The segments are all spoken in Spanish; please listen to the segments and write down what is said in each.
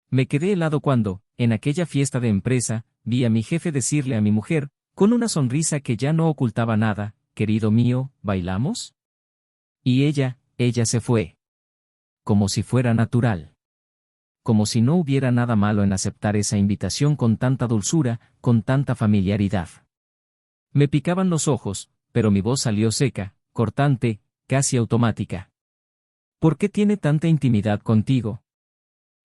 Me quedé helado cuando, en aquella fiesta de empresa, vi a mi jefe decirle a mi mujer, con una sonrisa que ya no ocultaba nada, querido mío, ¿bailamos? Y ella se fue. Como si fuera natural. Como si no hubiera nada malo en aceptar esa invitación con tanta dulzura, con tanta familiaridad. Me picaban los ojos, pero mi voz salió seca, cortante, casi automática. ¿Por qué tiene tanta intimidad contigo?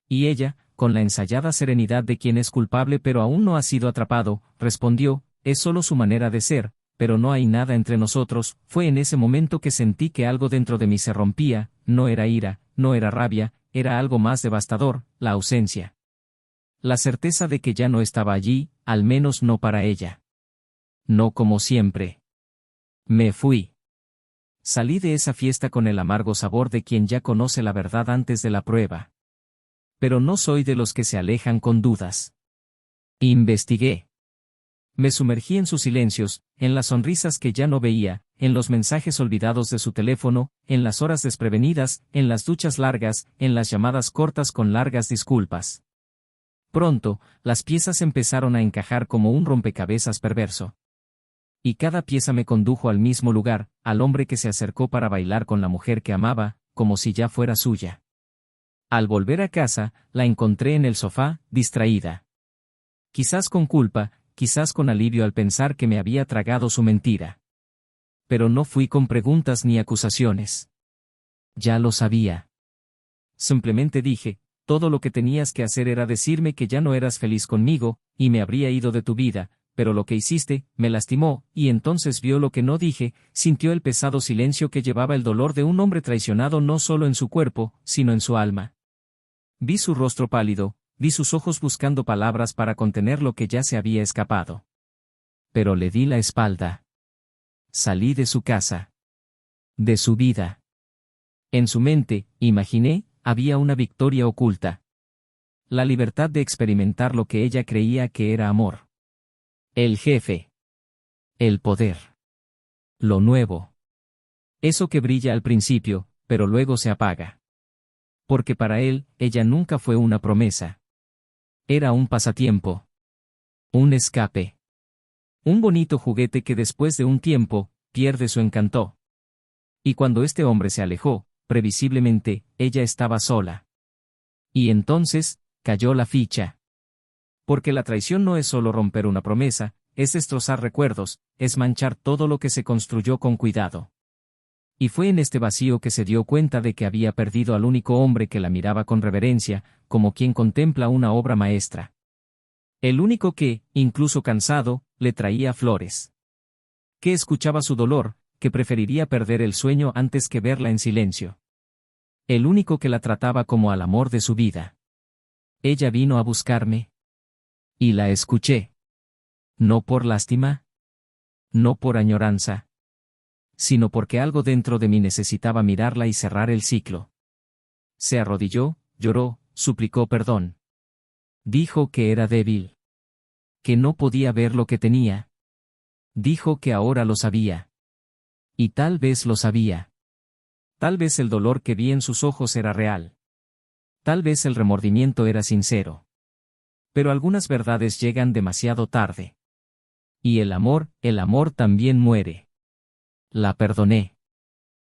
Y ella, con la ensayada serenidad de quien es culpable pero aún no ha sido atrapado, respondió, es solo su manera de ser, pero no hay nada entre nosotros. Fue en ese momento que sentí que algo dentro de mí se rompía, no era ira, no era rabia, era algo más devastador, la ausencia. La certeza de que ya no estaba allí, al menos no para ella. No como siempre. Me fui. Salí de esa fiesta con el amargo sabor de quien ya conoce la verdad antes de la prueba. Pero no soy de los que se alejan con dudas. Investigué. Me sumergí en sus silencios, en las sonrisas que ya no veía, en los mensajes olvidados de su teléfono, en las horas desprevenidas, en las duchas largas, en las llamadas cortas con largas disculpas. Pronto, las piezas empezaron a encajar como un rompecabezas perverso. Y cada pieza me condujo al mismo lugar, al hombre que se acercó para bailar con la mujer que amaba, como si ya fuera suya. Al volver a casa, la encontré en el sofá, distraída. Quizás con culpa, quizás con alivio al pensar que me había tragado su mentira. Pero no fui con preguntas ni acusaciones. Ya lo sabía. Simplemente dije, todo lo que tenías que hacer era decirme que ya no eras feliz conmigo, y me habría ido de tu vida, pero lo que hiciste, me lastimó, y entonces vio lo que no dije, sintió el pesado silencio que llevaba el dolor de un hombre traicionado no solo en su cuerpo, sino en su alma. Vi su rostro pálido, vi sus ojos buscando palabras para contener lo que ya se había escapado. Pero le di la espalda. Salí de su casa. De su vida. En su mente, imaginé, había una victoria oculta. La libertad de experimentar lo que ella creía que era amor. El jefe. El poder. Lo nuevo. Eso que brilla al principio, pero luego se apaga. Porque para él, ella nunca fue una promesa. Era un pasatiempo. Un escape. Un bonito juguete que después de un tiempo, pierde su encanto. Y cuando este hombre se alejó, previsiblemente, ella estaba sola. Y entonces, cayó la ficha. Porque la traición no es solo romper una promesa, es destrozar recuerdos, es manchar todo lo que se construyó con cuidado. Y fue en este vacío que se dio cuenta de que había perdido al único hombre que la miraba con reverencia, como quien contempla una obra maestra. El único que, incluso cansado, le traía flores. Que escuchaba su dolor, que preferiría perder el sueño antes que verla en silencio. El único que la trataba como al amor de su vida. Ella vino a buscarme. Y la escuché. No por lástima. No por añoranza. Sino porque algo dentro de mí necesitaba mirarla y cerrar el ciclo. Se arrodilló, lloró, suplicó perdón. Dijo que era débil. Que no podía ver lo que tenía. Dijo que ahora lo sabía. Y tal vez lo sabía. Tal vez el dolor que vi en sus ojos era real. Tal vez el remordimiento era sincero. Pero algunas verdades llegan demasiado tarde. Y el amor también muere. La perdoné.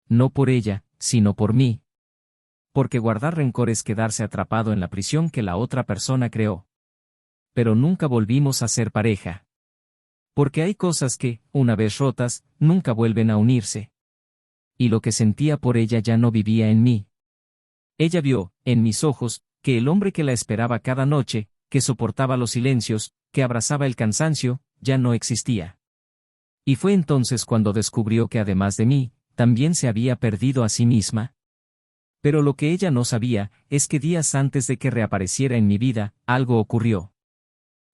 No por ella, sino por mí. Porque guardar rencor es quedarse atrapado en la prisión que la otra persona creó. Pero nunca volvimos a ser pareja. Porque hay cosas que, una vez rotas, nunca vuelven a unirse. Y lo que sentía por ella ya no vivía en mí. Ella vio, en mis ojos, que el hombre que la esperaba cada noche, que soportaba los silencios, que abrazaba el cansancio, ya no existía. Y fue entonces cuando descubrió que además de mí, también se había perdido a sí misma. Pero lo que ella no sabía, es que días antes de que reapareciera en mi vida, algo ocurrió.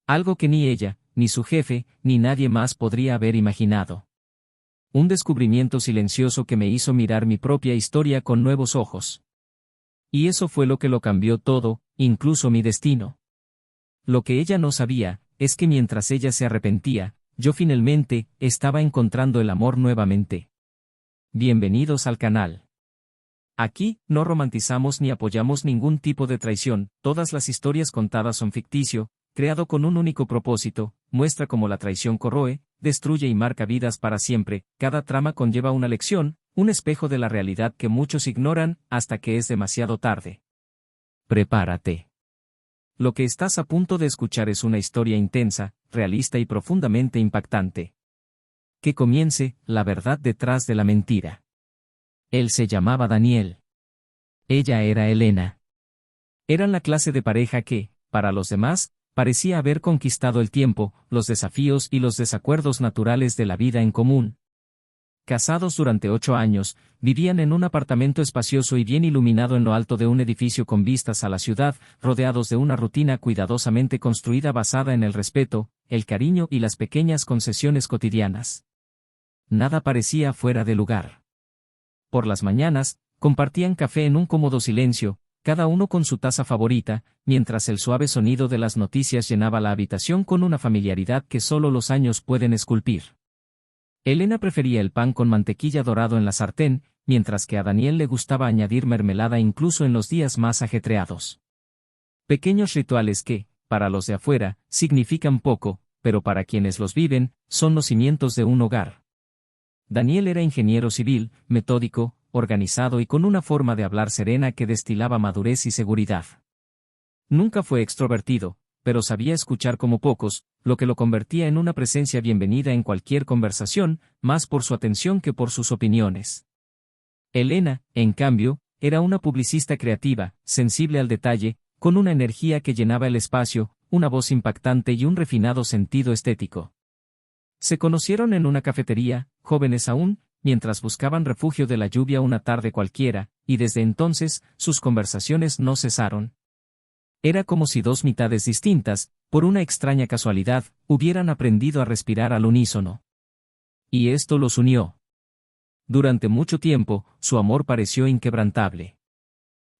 Algo que ni ella, ni su jefe, ni nadie más podría haber imaginado. Un descubrimiento silencioso que me hizo mirar mi propia historia con nuevos ojos. Y eso fue lo que lo cambió todo, incluso mi destino. Lo que ella no sabía, es que mientras ella se arrepentía, yo finalmente, estaba encontrando el amor nuevamente. Bienvenidos al canal. Aquí, no romantizamos ni apoyamos ningún tipo de traición, todas las historias contadas son ficticio, creado con un único propósito, muestra cómo la traición corroe, destruye y marca vidas para siempre, cada trama conlleva una lección, un espejo de la realidad que muchos ignoran, hasta que es demasiado tarde. Prepárate. Lo que estás a punto de escuchar es una historia intensa, realista y profundamente impactante. Que comience, la verdad detrás de la mentira. Él se llamaba Daniel. Ella era Elena. Eran la clase de pareja que, para los demás, parecía haber conquistado el tiempo, los desafíos y los desacuerdos naturales de la vida en común. Casados durante 8 años, vivían en un apartamento espacioso y bien iluminado en lo alto de un edificio con vistas a la ciudad, rodeados de una rutina cuidadosamente construida basada en el respeto, el cariño y las pequeñas concesiones cotidianas. Nada parecía fuera de lugar. Por las mañanas, compartían café en un cómodo silencio, cada uno con su taza favorita, mientras el suave sonido de las noticias llenaba la habitación con una familiaridad que solo los años pueden esculpir. Elena prefería el pan con mantequilla dorado en la sartén, mientras que a Daniel le gustaba añadir mermelada incluso en los días más ajetreados. Pequeños rituales que, para los de afuera, significan poco, pero para quienes los viven, son los cimientos de un hogar. Daniel era ingeniero civil, metódico, organizado y con una forma de hablar serena que destilaba madurez y seguridad. Nunca fue extrovertido, pero sabía escuchar como pocos, lo que lo convertía en una presencia bienvenida en cualquier conversación, más por su atención que por sus opiniones. Elena, en cambio, era una publicista creativa, sensible al detalle, con una energía que llenaba el espacio, una voz impactante y un refinado sentido estético. Se conocieron en una cafetería, jóvenes aún, mientras buscaban refugio de la lluvia una tarde cualquiera, y desde entonces, sus conversaciones no cesaron. Era como si dos mitades distintas, por una extraña casualidad, hubieran aprendido a respirar al unísono. Y esto los unió. Durante mucho tiempo, su amor pareció inquebrantable.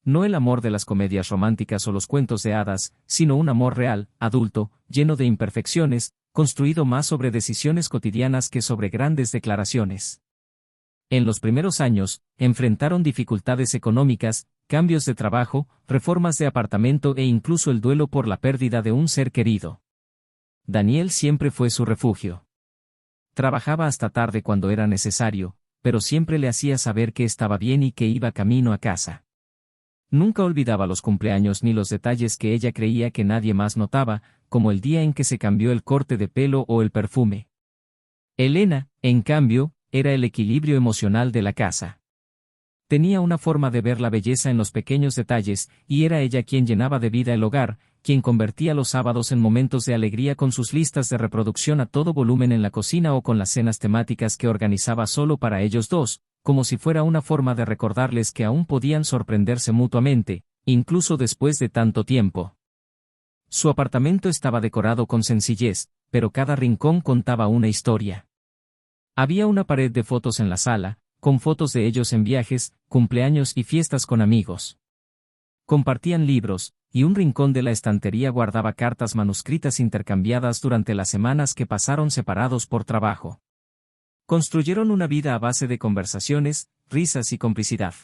No el amor de las comedias románticas o los cuentos de hadas, sino un amor real, adulto, lleno de imperfecciones, construido más sobre decisiones cotidianas que sobre grandes declaraciones. En los primeros años, enfrentaron dificultades económicas, cambios de trabajo, reformas de apartamento e incluso el duelo por la pérdida de un ser querido. Daniel siempre fue su refugio. Trabajaba hasta tarde cuando era necesario, pero siempre le hacía saber que estaba bien y que iba camino a casa. Nunca olvidaba los cumpleaños ni los detalles que ella creía que nadie más notaba, como el día en que se cambió el corte de pelo o el perfume. Elena, en cambio, era el equilibrio emocional de la casa. Tenía una forma de ver la belleza en los pequeños detalles, y era ella quien llenaba de vida el hogar, quien convertía los sábados en momentos de alegría con sus listas de reproducción a todo volumen en la cocina o con las cenas temáticas que organizaba solo para ellos dos, como si fuera una forma de recordarles que aún podían sorprenderse mutuamente, incluso después de tanto tiempo. Su apartamento estaba decorado con sencillez, pero cada rincón contaba una historia. Había una pared de fotos en la sala, con fotos de ellos en viajes, cumpleaños y fiestas con amigos. Compartían libros, y un rincón de la estantería guardaba cartas manuscritas intercambiadas durante las semanas que pasaron separados por trabajo. Construyeron una vida a base de conversaciones, risas y complicidad.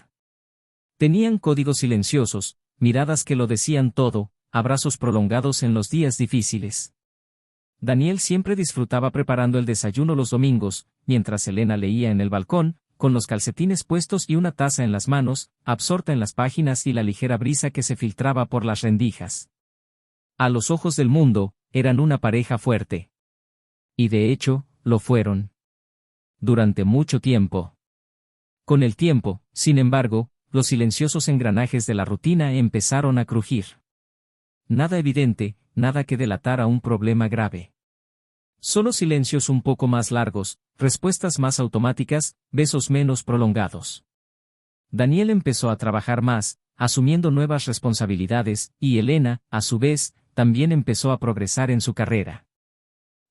Tenían códigos silenciosos, miradas que lo decían todo, abrazos prolongados en los días difíciles. Daniel siempre disfrutaba preparando el desayuno los domingos, mientras Elena leía en el balcón, con los calcetines puestos y una taza en las manos, absorta en las páginas y la ligera brisa que se filtraba por las rendijas. A los ojos del mundo, eran una pareja fuerte. Y de hecho, lo fueron. Durante mucho tiempo. Con el tiempo, sin embargo, los silenciosos engranajes de la rutina empezaron a crujir. Nada evidente, nada que delatara un problema grave. Solo silencios un poco más largos, respuestas más automáticas, besos menos prolongados. Daniel empezó a trabajar más, asumiendo nuevas responsabilidades, y Elena, a su vez, también empezó a progresar en su carrera.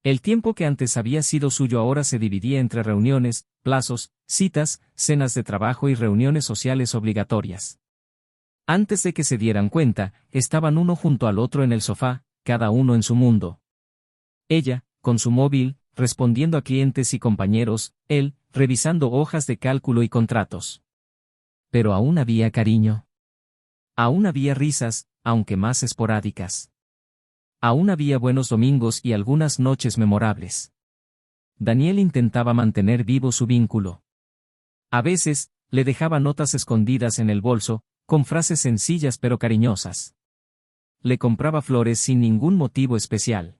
El tiempo que antes había sido suyo ahora se dividía entre reuniones, plazos, citas, cenas de trabajo y reuniones sociales obligatorias. Antes de que se dieran cuenta, estaban uno junto al otro en el sofá, cada uno en su mundo. Ella, con su móvil, respondiendo a clientes y compañeros, él, revisando hojas de cálculo y contratos. Pero aún había cariño. Aún había risas, aunque más esporádicas. Aún había buenos domingos y algunas noches memorables. Daniel intentaba mantener vivo su vínculo. A veces, le dejaba notas escondidas en el bolso, con frases sencillas pero cariñosas. Le compraba flores sin ningún motivo especial.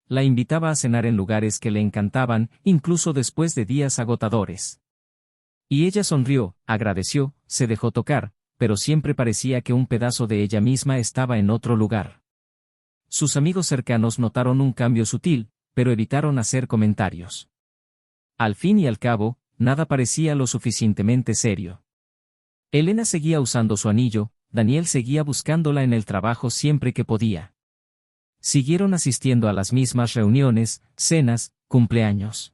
La invitaba a cenar en lugares que le encantaban, incluso después de días agotadores. Y ella sonrió, agradeció, se dejó tocar, pero siempre parecía que un pedazo de ella misma estaba en otro lugar. Sus amigos cercanos notaron un cambio sutil, pero evitaron hacer comentarios. Al fin y al cabo, nada parecía lo suficientemente serio. Elena seguía usando su anillo, Daniel seguía buscándola en el trabajo siempre que podía. Siguieron asistiendo a las mismas reuniones, cenas, cumpleaños.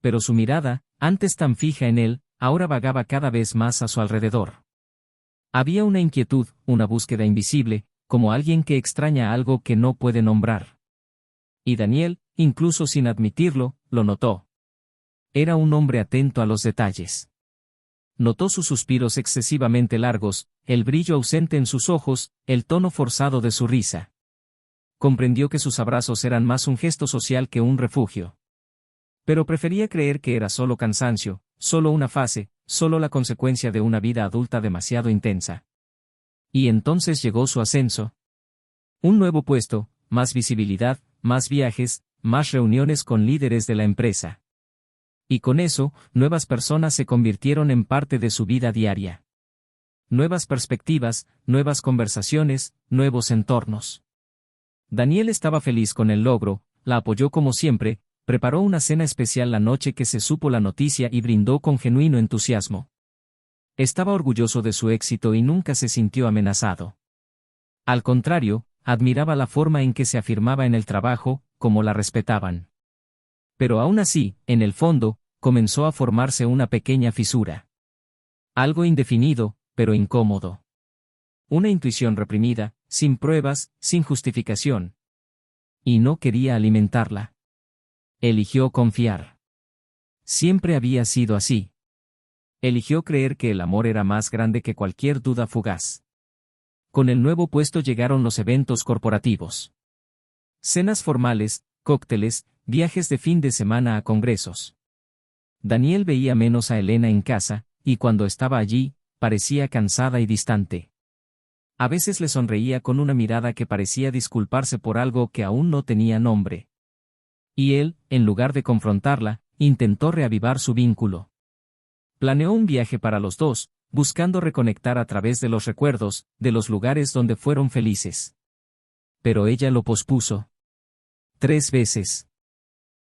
Pero su mirada, antes tan fija en él, ahora vagaba cada vez más a su alrededor. Había una inquietud, una búsqueda invisible, como alguien que extraña algo que no puede nombrar. Y Daniel, incluso sin admitirlo, lo notó. Era un hombre atento a los detalles. Notó sus suspiros excesivamente largos, el brillo ausente en sus ojos, el tono forzado de su risa. Comprendió que sus abrazos eran más un gesto social que un refugio. Pero prefería creer que era solo cansancio, solo una fase, solo la consecuencia de una vida adulta demasiado intensa. Y entonces llegó su ascenso. Un nuevo puesto, más visibilidad, más viajes, más reuniones con líderes de la empresa. Y con eso, nuevas personas se convirtieron en parte de su vida diaria. Nuevas perspectivas, nuevas conversaciones, nuevos entornos. Daniel estaba feliz con el logro, la apoyó como siempre, preparó una cena especial la noche que se supo la noticia y brindó con genuino entusiasmo. Estaba orgulloso de su éxito y nunca se sintió amenazado. Al contrario, admiraba la forma en que se afirmaba en el trabajo, como la respetaban. Pero aún así, en el fondo, comenzó a formarse una pequeña fisura. Algo indefinido, pero incómodo. Una intuición reprimida, sin pruebas, sin justificación. Y no quería alimentarla. Eligió confiar. Siempre había sido así. Eligió creer que el amor era más grande que cualquier duda fugaz. Con el nuevo puesto llegaron los eventos corporativos. Cenas formales, cócteles, viajes de fin de semana a congresos. Daniel veía menos a Elena en casa, y cuando estaba allí, parecía cansada y distante. A veces le sonreía con una mirada que parecía disculparse por algo que aún no tenía nombre. Y él, en lugar de confrontarla, intentó reavivar su vínculo. Planeó un viaje para los dos, buscando reconectar a través de los recuerdos, de los lugares donde fueron felices. Pero ella lo pospuso. 3 veces.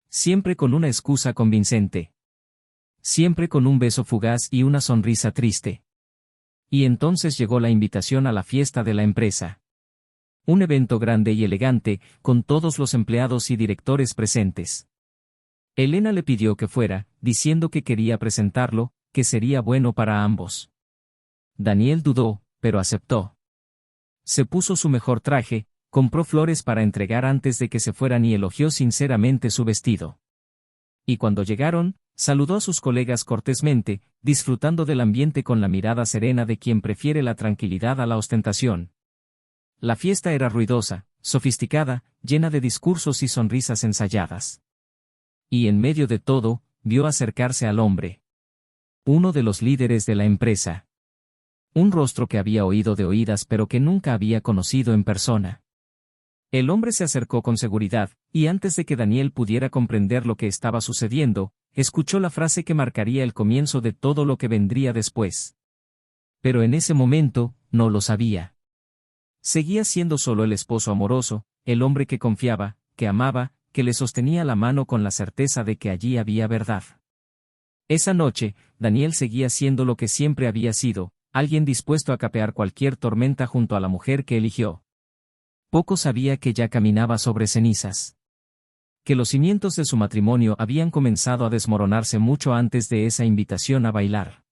Siempre con una excusa convincente. Siempre con un beso fugaz y una sonrisa triste. Y entonces llegó la invitación a la fiesta de la empresa. Un evento grande y elegante, con todos los empleados y directores presentes. Elena le pidió que fuera, diciendo que quería presentarlo, que sería bueno para ambos. Daniel dudó, pero aceptó. Se puso su mejor traje, compró flores para entregar antes de que se fueran y elogió sinceramente su vestido. Y cuando llegaron, saludó a sus colegas cortésmente, disfrutando del ambiente con la mirada serena de quien prefiere la tranquilidad a la ostentación. La fiesta era ruidosa, sofisticada, llena de discursos y sonrisas ensayadas. Y en medio de todo, vio acercarse al hombre. Uno de los líderes de la empresa. Un rostro que había oído de oídas pero que nunca había conocido en persona. El hombre se acercó con seguridad, y antes de que Daniel pudiera comprender lo que estaba sucediendo, escuchó la frase que marcaría el comienzo de todo lo que vendría después. Pero en ese momento, no lo sabía. Seguía siendo solo el esposo amoroso, el hombre que confiaba, que amaba, que le sostenía la mano con la certeza de que allí había verdad. Esa noche, Daniel seguía siendo lo que siempre había sido, alguien dispuesto a capear cualquier tormenta junto a la mujer que eligió. Poco sabía que ya caminaba sobre cenizas. Que los cimientos de su matrimonio habían comenzado a desmoronarse mucho antes de esa invitación a bailar.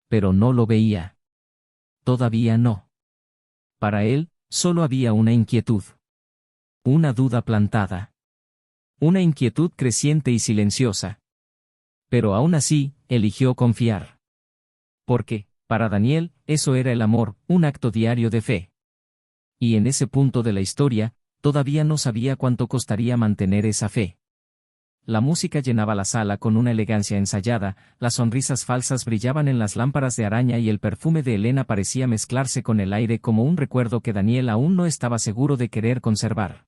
Pero no lo veía. Todavía no. Para él, solo había una inquietud. Una duda plantada. Una inquietud creciente y silenciosa. Pero aún así, eligió confiar. Porque, Para Daniel, eso era el amor, un acto diario de fe. Y en ese punto de la historia, todavía no sabía cuánto costaría mantener esa fe. La música llenaba la sala con una elegancia ensayada, las sonrisas falsas brillaban en las lámparas de araña y el perfume de Elena parecía mezclarse con el aire como un recuerdo que Daniel aún no estaba seguro de querer conservar.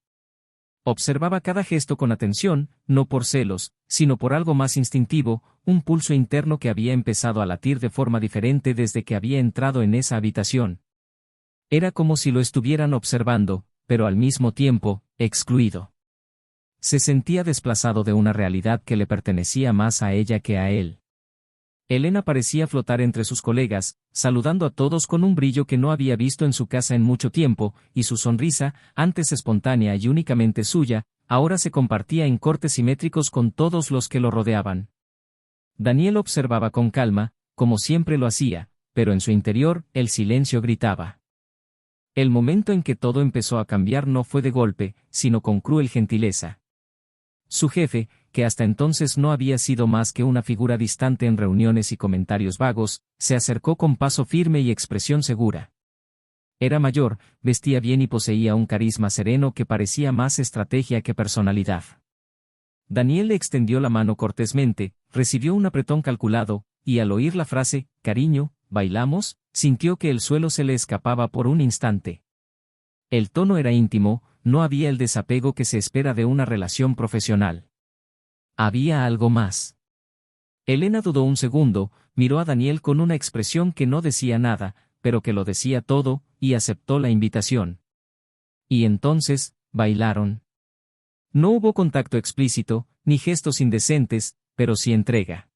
Observaba cada gesto con atención, no por celos, sino por algo más instintivo, un pulso interno que había empezado a latir de forma diferente desde que había entrado en esa habitación. Era como si lo estuvieran observando, pero al mismo tiempo, excluido. Se sentía desplazado de una realidad que le pertenecía más a ella que a él. Elena parecía flotar entre sus colegas, saludando a todos con un brillo que no había visto en su casa en mucho tiempo, y su sonrisa, antes espontánea y únicamente suya, ahora se compartía en cortes simétricos con todos los que lo rodeaban. Daniel observaba con calma, como siempre lo hacía, pero en su interior, el silencio gritaba. El momento en que todo empezó a cambiar no fue de golpe, sino con cruel gentileza. Su jefe, que hasta entonces no había sido más que una figura distante en reuniones y comentarios vagos, se acercó con paso firme y expresión segura. Era mayor, vestía bien y poseía un carisma sereno que parecía más estrategia que personalidad. Daniel le extendió la mano cortésmente, recibió un apretón calculado, y al oír la frase, «Cariño, ¿bailamos?», sintió que el suelo se le escapaba por un instante. El tono era íntimo, no había el desapego que se espera de una relación profesional. Había algo más. Elena dudó un segundo, miró a Daniel con una expresión que no decía nada, pero que lo decía todo, y aceptó la invitación. Y entonces, bailaron. No hubo contacto explícito, ni gestos indecentes, pero sí entrega.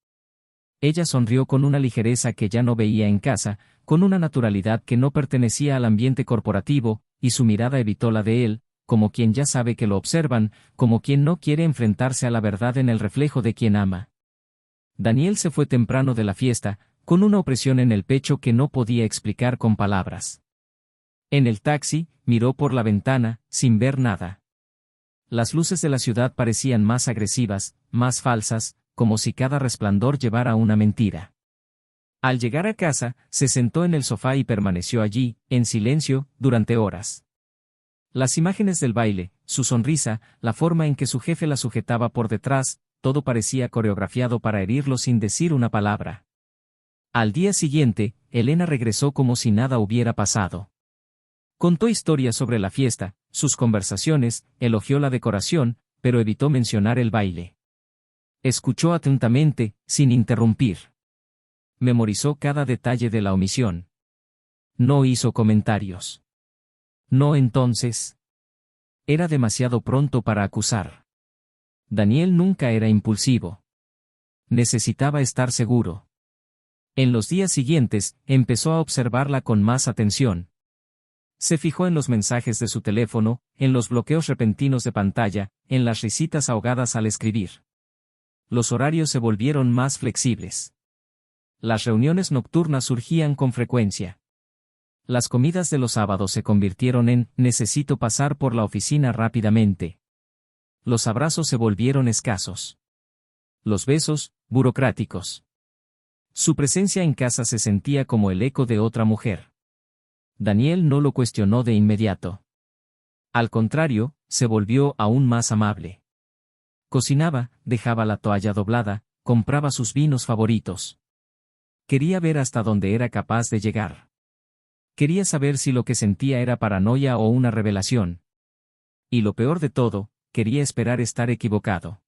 Ella sonrió con una ligereza que ya no veía en casa, con una naturalidad que no pertenecía al ambiente corporativo, y su mirada evitó la de él, como quien ya sabe que lo observan, como quien no quiere enfrentarse a la verdad en el reflejo de quien ama. Daniel se fue temprano de la fiesta, con una opresión en el pecho que no podía explicar con palabras. En el taxi, miró por la ventana, sin ver nada. Las luces de la ciudad parecían más agresivas, más falsas, como si cada resplandor llevara una mentira. Al llegar a casa, se sentó en el sofá y permaneció allí, en silencio, durante horas. Las imágenes del baile, su sonrisa, la forma en que su jefe la sujetaba por detrás, todo parecía coreografiado para herirlo sin decir una palabra. Al día siguiente, Elena regresó como si nada hubiera pasado. Contó historias sobre la fiesta, sus conversaciones, elogió la decoración, pero evitó mencionar el baile. Escuchó atentamente, sin interrumpir. Memorizó cada detalle de la omisión. No hizo comentarios. No entonces. Era demasiado pronto para acusar. Daniel nunca era impulsivo. Necesitaba estar seguro. En los días siguientes, empezó a observarla con más atención. Se fijó en los mensajes de su teléfono, en los bloqueos repentinos de pantalla, en las risitas ahogadas al escribir. Los horarios se volvieron más flexibles. Las reuniones nocturnas surgían con frecuencia. Las comidas de los sábados se convirtieron en «necesito pasar por la oficina rápidamente». Los abrazos se volvieron escasos. Los besos, burocráticos. Su presencia en casa se sentía como el eco de otra mujer. Daniel no lo cuestionó de inmediato. Al contrario, se volvió aún más amable. Cocinaba, dejaba la toalla doblada, compraba sus vinos favoritos. Quería ver hasta dónde era capaz de llegar. Quería saber si lo que sentía era paranoia o una revelación. Y lo peor de todo, quería esperar estar equivocado.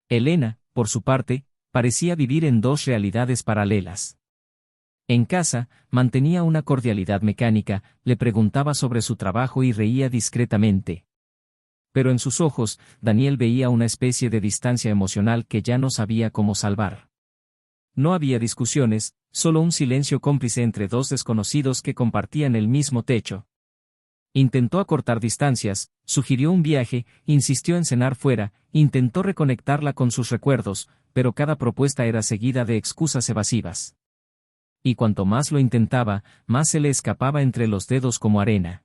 Elena, por su parte, parecía vivir en dos realidades paralelas. En casa, mantenía una cordialidad mecánica, le preguntaba sobre su trabajo y reía discretamente. Pero en sus ojos, Daniel veía una especie de distancia emocional que ya no sabía cómo salvar. No había discusiones, solo un silencio cómplice entre dos desconocidos que compartían el mismo techo. Intentó acortar distancias, sugirió un viaje, insistió en cenar fuera, intentó reconectarla con sus recuerdos, pero cada propuesta era seguida de excusas evasivas. Y cuanto más lo intentaba, más se le escapaba entre los dedos como arena.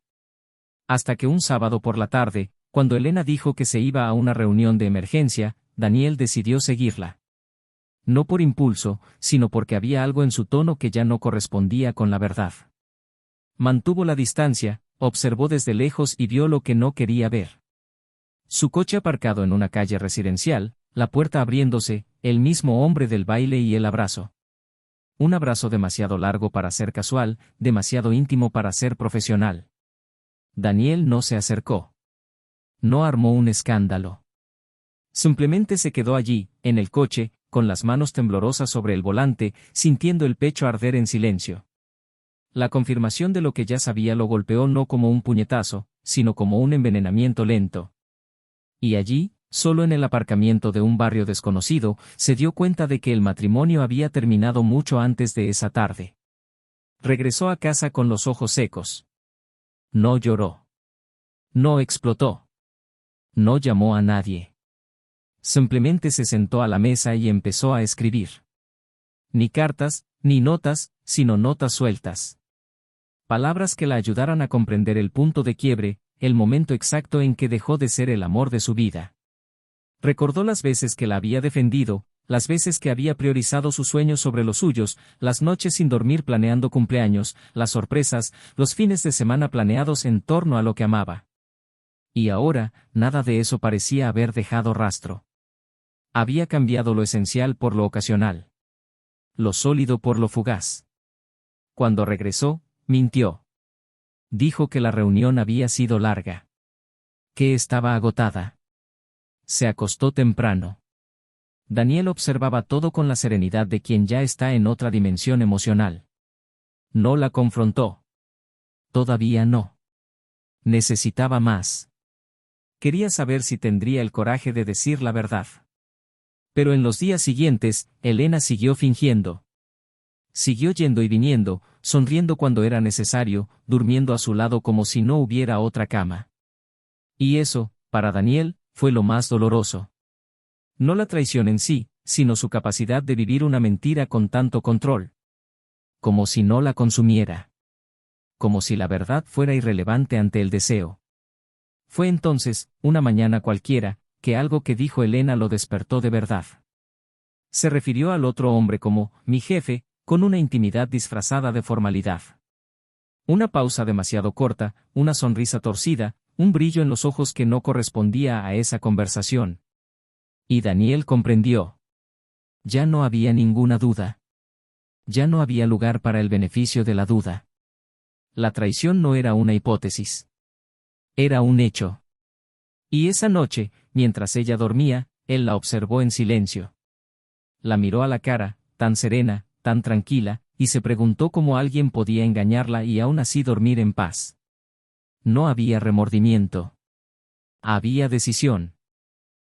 Hasta que un sábado por la tarde, cuando Elena dijo que se iba a una reunión de emergencia, Daniel decidió seguirla. No por impulso, sino porque había algo en su tono que ya no correspondía con la verdad. Mantuvo la distancia, observó desde lejos y vio lo que no quería ver. Su coche aparcado en una calle residencial, la puerta abriéndose, el mismo hombre del baile y el abrazo. Un abrazo demasiado largo para ser casual, demasiado íntimo para ser profesional. Daniel no se acercó. No armó un escándalo. Simplemente se quedó allí, en el coche, con las manos temblorosas sobre el volante, sintiendo el pecho arder en silencio. La confirmación de lo que ya sabía lo golpeó no como un puñetazo, sino como un envenenamiento lento. Y allí, solo en el aparcamiento de un barrio desconocido, se dio cuenta de que el matrimonio había terminado mucho antes de esa tarde. Regresó a casa con los ojos secos. No lloró. No explotó. No llamó a nadie. Simplemente se sentó a la mesa y empezó a escribir. Ni cartas, ni notas, sino notas sueltas. Palabras que la ayudaran a comprender el punto de quiebre, el momento exacto en que dejó de ser el amor de su vida. Recordó las veces que la había defendido, las veces que había priorizado sus sueños sobre los suyos, las noches sin dormir planeando cumpleaños, las sorpresas, los fines de semana planeados en torno a lo que amaba. Y ahora, nada de eso parecía haber dejado rastro. Había cambiado lo esencial por lo ocasional. Lo sólido por lo fugaz. Cuando regresó, mintió. Dijo que la reunión había sido larga. Que estaba agotada. Se acostó temprano. Daniel observaba todo con la serenidad de quien ya está en otra dimensión emocional. No la confrontó. Todavía no. Necesitaba más. Quería saber si tendría el coraje de decir la verdad. Pero en los días siguientes, Elena siguió fingiendo. Siguió yendo y viniendo, sonriendo cuando era necesario, durmiendo a su lado como si no hubiera otra cama. Y eso, para Daniel, fue lo más doloroso. No la traición en sí, sino su capacidad de vivir una mentira con tanto control. Como si no la consumiera. Como si la verdad fuera irrelevante ante el deseo. Fue entonces, una mañana cualquiera, que algo que dijo Elena lo despertó de verdad. Se refirió al otro hombre como, mi jefe, con una intimidad disfrazada de formalidad. Una pausa demasiado corta, una sonrisa torcida, un brillo en los ojos que no correspondía a esa conversación. Y Daniel comprendió. Ya no había ninguna duda. Ya no había lugar para el beneficio de la duda. La traición no era una hipótesis. Era un hecho. Y esa noche, mientras ella dormía, él la observó en silencio. La miró a la cara, tan serena, tan tranquila, y se preguntó cómo alguien podía engañarla y aún así dormir en paz. No había remordimiento. Había decisión.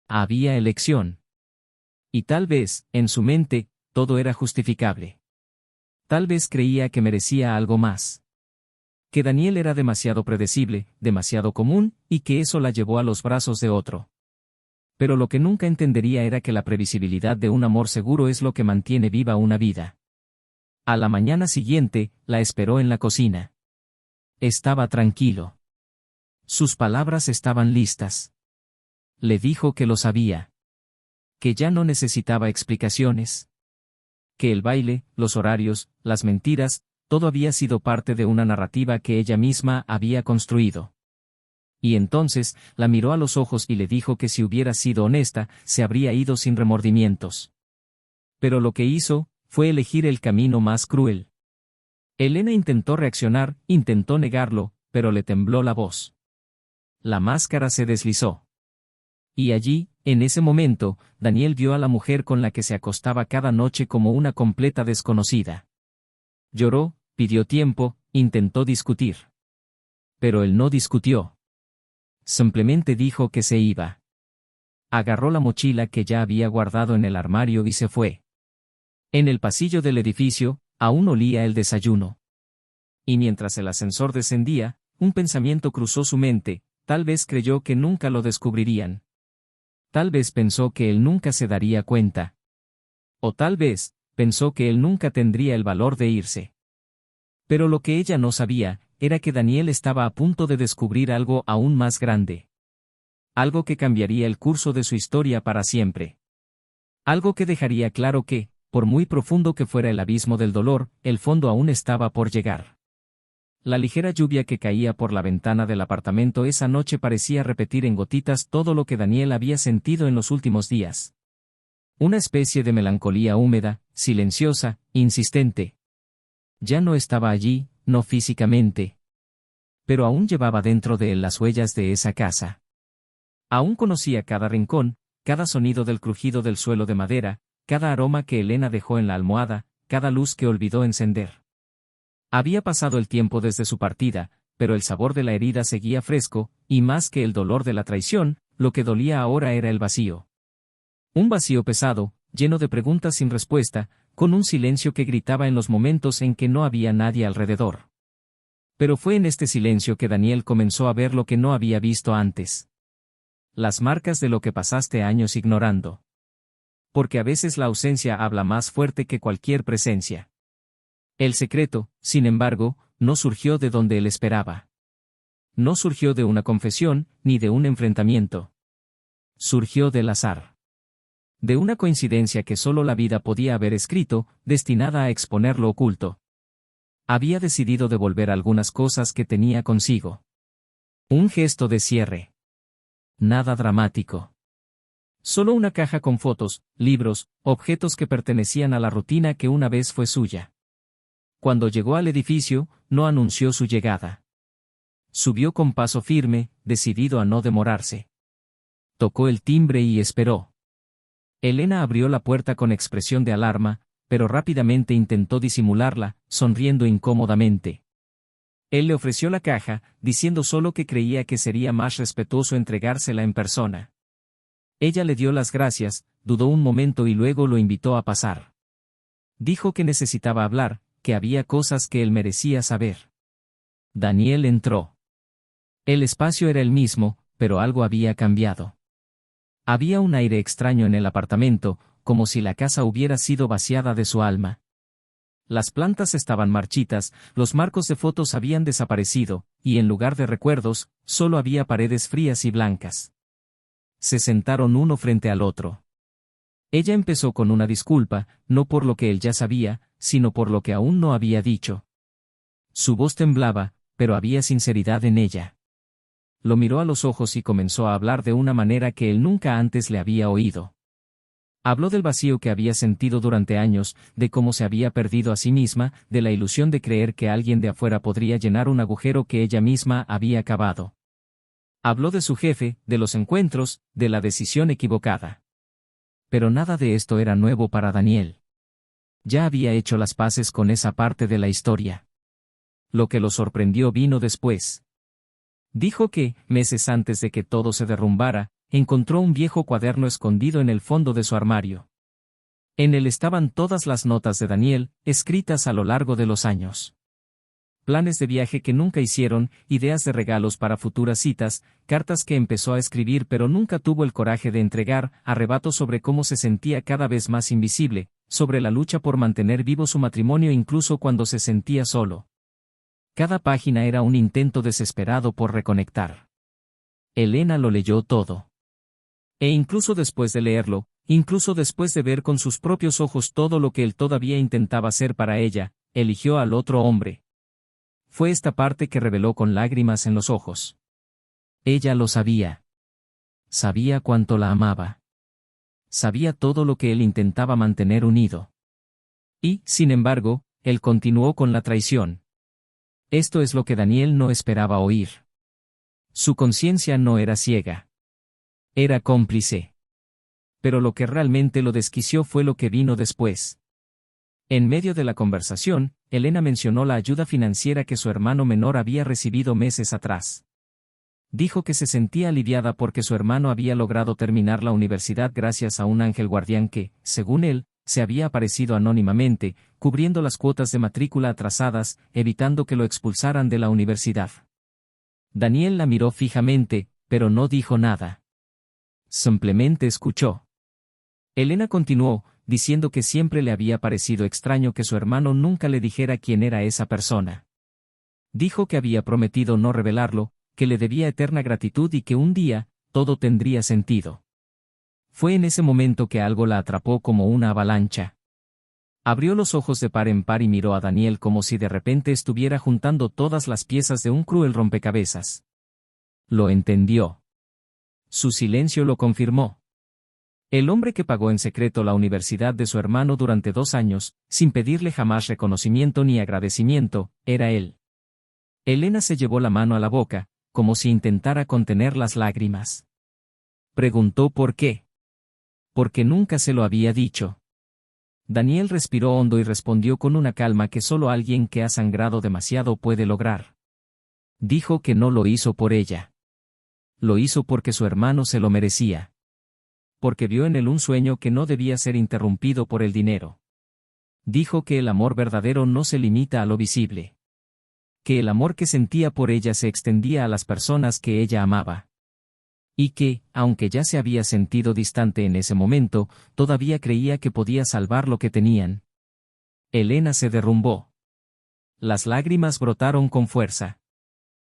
Había elección. Y tal vez, en su mente, todo era justificable. Tal vez creía que merecía algo más. Que Daniel era demasiado predecible, demasiado común, y que eso la llevó a los brazos de otro. Pero lo que nunca entendería era que la previsibilidad de un amor seguro es lo que mantiene viva una vida. A la mañana siguiente, la esperó en la cocina. Estaba tranquilo. Sus palabras estaban listas. Le dijo que lo sabía. Que ya no necesitaba explicaciones. Que el baile, los horarios, las mentiras, todo había sido parte de una narrativa que ella misma había construido. Y entonces, la miró a los ojos y le dijo que si hubiera sido honesta, se habría ido sin remordimientos. Pero lo que hizo, fue elegir el camino más cruel. Elena intentó reaccionar, intentó negarlo, pero le tembló la voz. La máscara se deslizó. Y allí, en ese momento, Daniel vio a la mujer con la que se acostaba cada noche como una completa desconocida. Lloró, pidió tiempo, intentó discutir. Pero él no discutió. Simplemente dijo que se iba. Agarró la mochila que ya había guardado en el armario y se fue. En el pasillo del edificio, aún olía el desayuno. Y mientras el ascensor descendía, un pensamiento cruzó su mente, tal vez creyó que nunca lo descubrirían. Tal vez pensó que él nunca se daría cuenta. O tal vez, pensó que él nunca tendría el valor de irse. Pero lo que ella no sabía, era que Daniel estaba a punto de descubrir algo aún más grande. Algo que cambiaría el curso de su historia para siempre. Algo que dejaría claro que, por muy profundo que fuera el abismo del dolor, el fondo aún estaba por llegar. La ligera lluvia que caía por la ventana del apartamento esa noche parecía repetir en gotitas todo lo que Daniel había sentido en los últimos días. Una especie de melancolía húmeda, silenciosa, insistente. Ya no estaba allí, no físicamente. Pero aún llevaba dentro de él las huellas de esa casa. Aún conocía cada rincón, cada sonido del crujido del suelo de madera, cada aroma que Elena dejó en la almohada, cada luz que olvidó encender. Había pasado el tiempo desde su partida, pero el sabor de la herida seguía fresco, y más que el dolor de la traición, lo que dolía ahora era el vacío. Un vacío pesado, lleno de preguntas sin respuesta, con un silencio que gritaba en los momentos en que no había nadie alrededor. Pero fue en este silencio que Daniel comenzó a ver lo que no había visto antes. Las marcas de lo que pasaste años ignorando. Porque a veces la ausencia habla más fuerte que cualquier presencia. El secreto, sin embargo, no surgió de donde él esperaba. No surgió de una confesión, ni de un enfrentamiento. Surgió del azar. De una coincidencia que solo la vida podía haber escrito, destinada a exponer lo oculto. Había decidido devolver algunas cosas que tenía consigo. Un gesto de cierre. Nada dramático. Solo una caja con fotos, libros, objetos que pertenecían a la rutina que una vez fue suya. Cuando llegó al edificio, no anunció su llegada. Subió con paso firme, decidido a no demorarse. Tocó el timbre y esperó. Elena abrió la puerta con expresión de alarma, pero rápidamente intentó disimularla, sonriendo incómodamente. Él le ofreció la caja, diciendo solo que creía que sería más respetuoso entregársela en persona. Ella le dio las gracias, dudó un momento y luego lo invitó a pasar. Dijo que necesitaba hablar, que había cosas que él merecía saber. Daniel entró. El espacio era el mismo, pero algo había cambiado. Había un aire extraño en el apartamento, como si la casa hubiera sido vaciada de su alma. Las plantas estaban marchitas, los marcos de fotos habían desaparecido, y en lugar de recuerdos, solo había paredes frías y blancas. Se sentaron uno frente al otro. Ella empezó con una disculpa, no por lo que él ya sabía, sino por lo que aún no había dicho. Su voz temblaba, pero había sinceridad en ella. Lo miró a los ojos y comenzó a hablar de una manera que él nunca antes le había oído. Habló del vacío que había sentido durante años, de cómo se había perdido a sí misma, de la ilusión de creer que alguien de afuera podría llenar un agujero que ella misma había cavado. Habló de su jefe, de los encuentros, de la decisión equivocada. Pero nada de esto era nuevo para Daniel. Ya había hecho las paces con esa parte de la historia. Lo que lo sorprendió vino después. Dijo que, meses antes de que todo se derrumbara, encontró un viejo cuaderno escondido en el fondo de su armario. En él estaban todas las notas de Daniel, escritas a lo largo de los años. Planes de viaje que nunca hicieron, ideas de regalos para futuras citas, cartas que empezó a escribir pero nunca tuvo el coraje de entregar, arrebatos sobre cómo se sentía cada vez más invisible, sobre la lucha por mantener vivo su matrimonio incluso cuando se sentía solo. Cada página era un intento desesperado por reconectar. Elena lo leyó todo. E incluso después de leerlo, incluso después de ver con sus propios ojos todo lo que él todavía intentaba hacer para ella, eligió al otro hombre. Fue esta parte que reveló con lágrimas en los ojos. Ella lo sabía. Sabía cuánto la amaba. Sabía todo lo que él intentaba mantener unido. Y, sin embargo, él continuó con la traición. Esto es lo que Daniel no esperaba oír. Su conciencia no era ciega. Era cómplice. Pero lo que realmente lo desquició fue lo que vino después. En medio de la conversación, Elena mencionó la ayuda financiera que su hermano menor había recibido meses atrás. Dijo que se sentía aliviada porque su hermano había logrado terminar la universidad gracias a un ángel guardián que, según él, se había aparecido anónimamente, cubriendo las cuotas de matrícula atrasadas, evitando que lo expulsaran de la universidad. Daniel la miró fijamente, pero no dijo nada. Simplemente escuchó. Elena continuó, diciendo que siempre le había parecido extraño que su hermano nunca le dijera quién era esa persona. Dijo que había prometido no revelarlo, que le debía eterna gratitud y que un día, todo tendría sentido. Fue en ese momento que algo la atrapó como una avalancha. Abrió los ojos de par en par y miró a Daniel como si de repente estuviera juntando todas las piezas de un cruel rompecabezas. Lo entendió. Su silencio lo confirmó. El hombre que pagó en secreto la universidad de su hermano durante 2 años, sin pedirle jamás reconocimiento ni agradecimiento, era él. Elena se llevó la mano a la boca, como si intentara contener las lágrimas. Preguntó por qué. Porque nunca se lo había dicho. Daniel respiró hondo y respondió con una calma que solo alguien que ha sangrado demasiado puede lograr. Dijo que no lo hizo por ella. Lo hizo porque su hermano se lo merecía. Porque vio en él un sueño que no debía ser interrumpido por el dinero. Dijo que el amor verdadero no se limita a lo visible. Que el amor que sentía por ella se extendía a las personas que ella amaba. Y que, aunque ya se había sentido distante en ese momento, todavía creía que podía salvar lo que tenían. Elena se derrumbó. Las lágrimas brotaron con fuerza.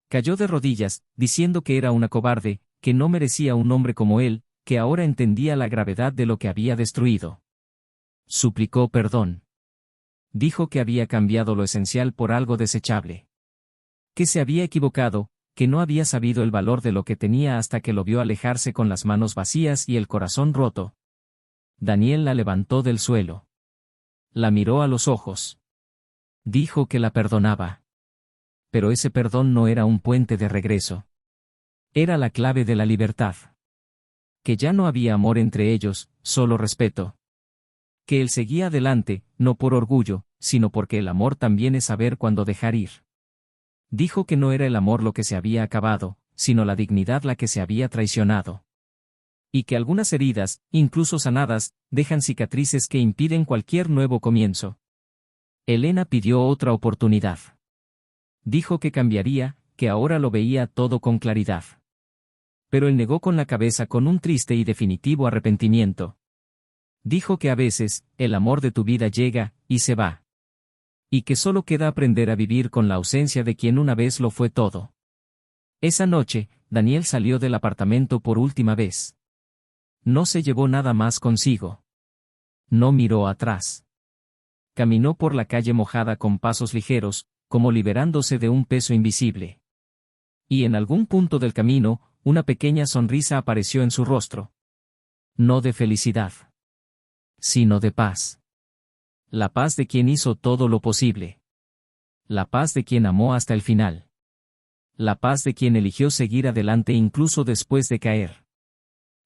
Cayó de rodillas, diciendo que era una cobarde, que no merecía un hombre como él, que ahora entendía la gravedad de lo que había destruido. Suplicó perdón. Dijo que había cambiado lo esencial por algo desechable. Que se había equivocado, que no había sabido el valor de lo que tenía hasta que lo vio alejarse con las manos vacías y el corazón roto. Daniel la levantó del suelo. La miró a los ojos. Dijo que la perdonaba. Pero ese perdón no era un puente de regreso. Era la clave de la libertad. Que ya no había amor entre ellos, solo respeto. Que él seguía adelante, no por orgullo, sino porque el amor también es saber cuándo dejar ir. Dijo que no era el amor lo que se había acabado, sino la dignidad la que se había traicionado. Y que algunas heridas, incluso sanadas, dejan cicatrices que impiden cualquier nuevo comienzo. Elena pidió otra oportunidad. Dijo que cambiaría, que ahora lo veía todo con claridad. Pero él negó con la cabeza con un triste y definitivo arrepentimiento. Dijo que a veces, el amor de tu vida llega, y se va. Y que solo queda aprender a vivir con la ausencia de quien una vez lo fue todo. Esa noche, Daniel salió del apartamento por última vez. No se llevó nada más consigo. No miró atrás. Caminó por la calle mojada con pasos ligeros, como liberándose de un peso invisible. Y en algún punto del camino, una pequeña sonrisa apareció en su rostro. No de felicidad, sino de paz. La paz de quien hizo todo lo posible. La paz de quien amó hasta el final. La paz de quien eligió seguir adelante incluso después de caer.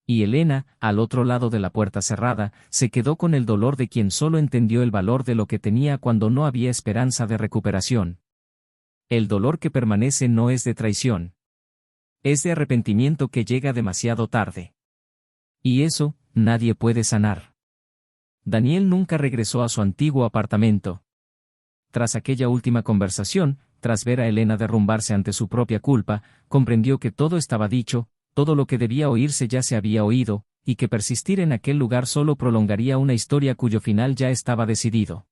Y Elena, al otro lado de la puerta cerrada, se quedó con el dolor de quien solo entendió el valor de lo que tenía cuando no había esperanza de recuperación. El dolor que permanece no es de traición. Es de arrepentimiento que llega demasiado tarde. Y eso, nadie puede sanar. Daniel nunca regresó a su antiguo apartamento. Tras aquella última conversación, tras ver a Elena derrumbarse ante su propia culpa, comprendió que todo estaba dicho, todo lo que debía oírse ya se había oído, y que persistir en aquel lugar solo prolongaría una historia cuyo final ya estaba decidido.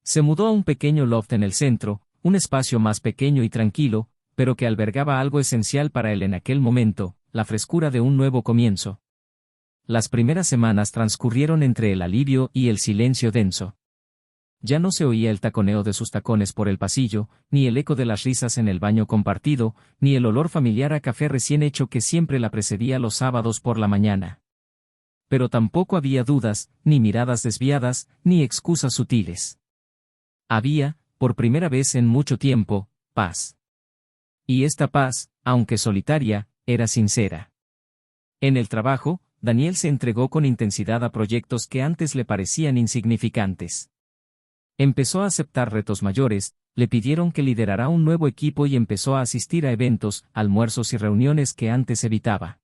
Se mudó a un pequeño loft en el centro, un espacio más pequeño y tranquilo, pero que albergaba algo esencial para él en aquel momento, la frescura de un nuevo comienzo. Las primeras semanas transcurrieron entre el alivio y el silencio denso. Ya no se oía el taconeo de sus tacones por el pasillo, ni el eco de las risas en el baño compartido, ni el olor familiar a café recién hecho que siempre la precedía los sábados por la mañana. Pero tampoco había dudas, ni miradas desviadas, ni excusas sutiles. Había, por primera vez en mucho tiempo, paz. Y esta paz, aunque solitaria, era sincera. En el trabajo, Daniel se entregó con intensidad a proyectos que antes le parecían insignificantes. Empezó a aceptar retos mayores, le pidieron que liderara un nuevo equipo y empezó a asistir a eventos, almuerzos y reuniones que antes evitaba.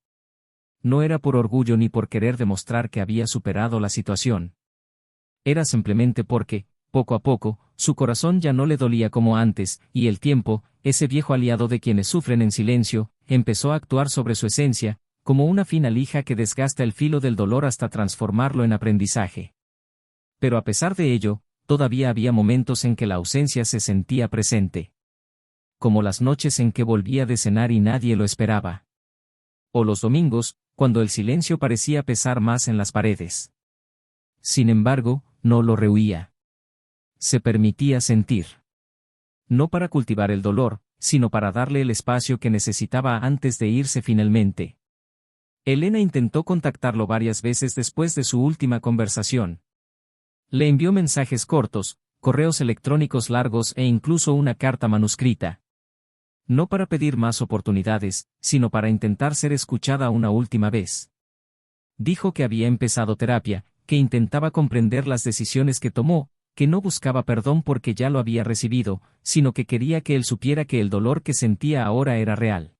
No era por orgullo ni por querer demostrar que había superado la situación. Era simplemente porque, poco a poco, su corazón ya no le dolía como antes, y el tiempo, ese viejo aliado de quienes sufren en silencio, empezó a actuar sobre su esencia, como una fina lija que desgasta el filo del dolor hasta transformarlo en aprendizaje. Pero a pesar de ello, todavía había momentos en que la ausencia se sentía presente. Como las noches en que volvía de cenar y nadie lo esperaba. O los domingos, cuando el silencio parecía pesar más en las paredes. Sin embargo, no lo rehuía. Se permitía sentir. No para cultivar el dolor, sino para darle el espacio que necesitaba antes de irse finalmente. Elena intentó contactarlo varias veces después de su última conversación. Le envió mensajes cortos, correos electrónicos largos e incluso una carta manuscrita. No para pedir más oportunidades, sino para intentar ser escuchada una última vez. Dijo que había empezado terapia, que intentaba comprender las decisiones que tomó, que no buscaba perdón porque ya lo había recibido, sino que quería que él supiera que el dolor que sentía ahora era real.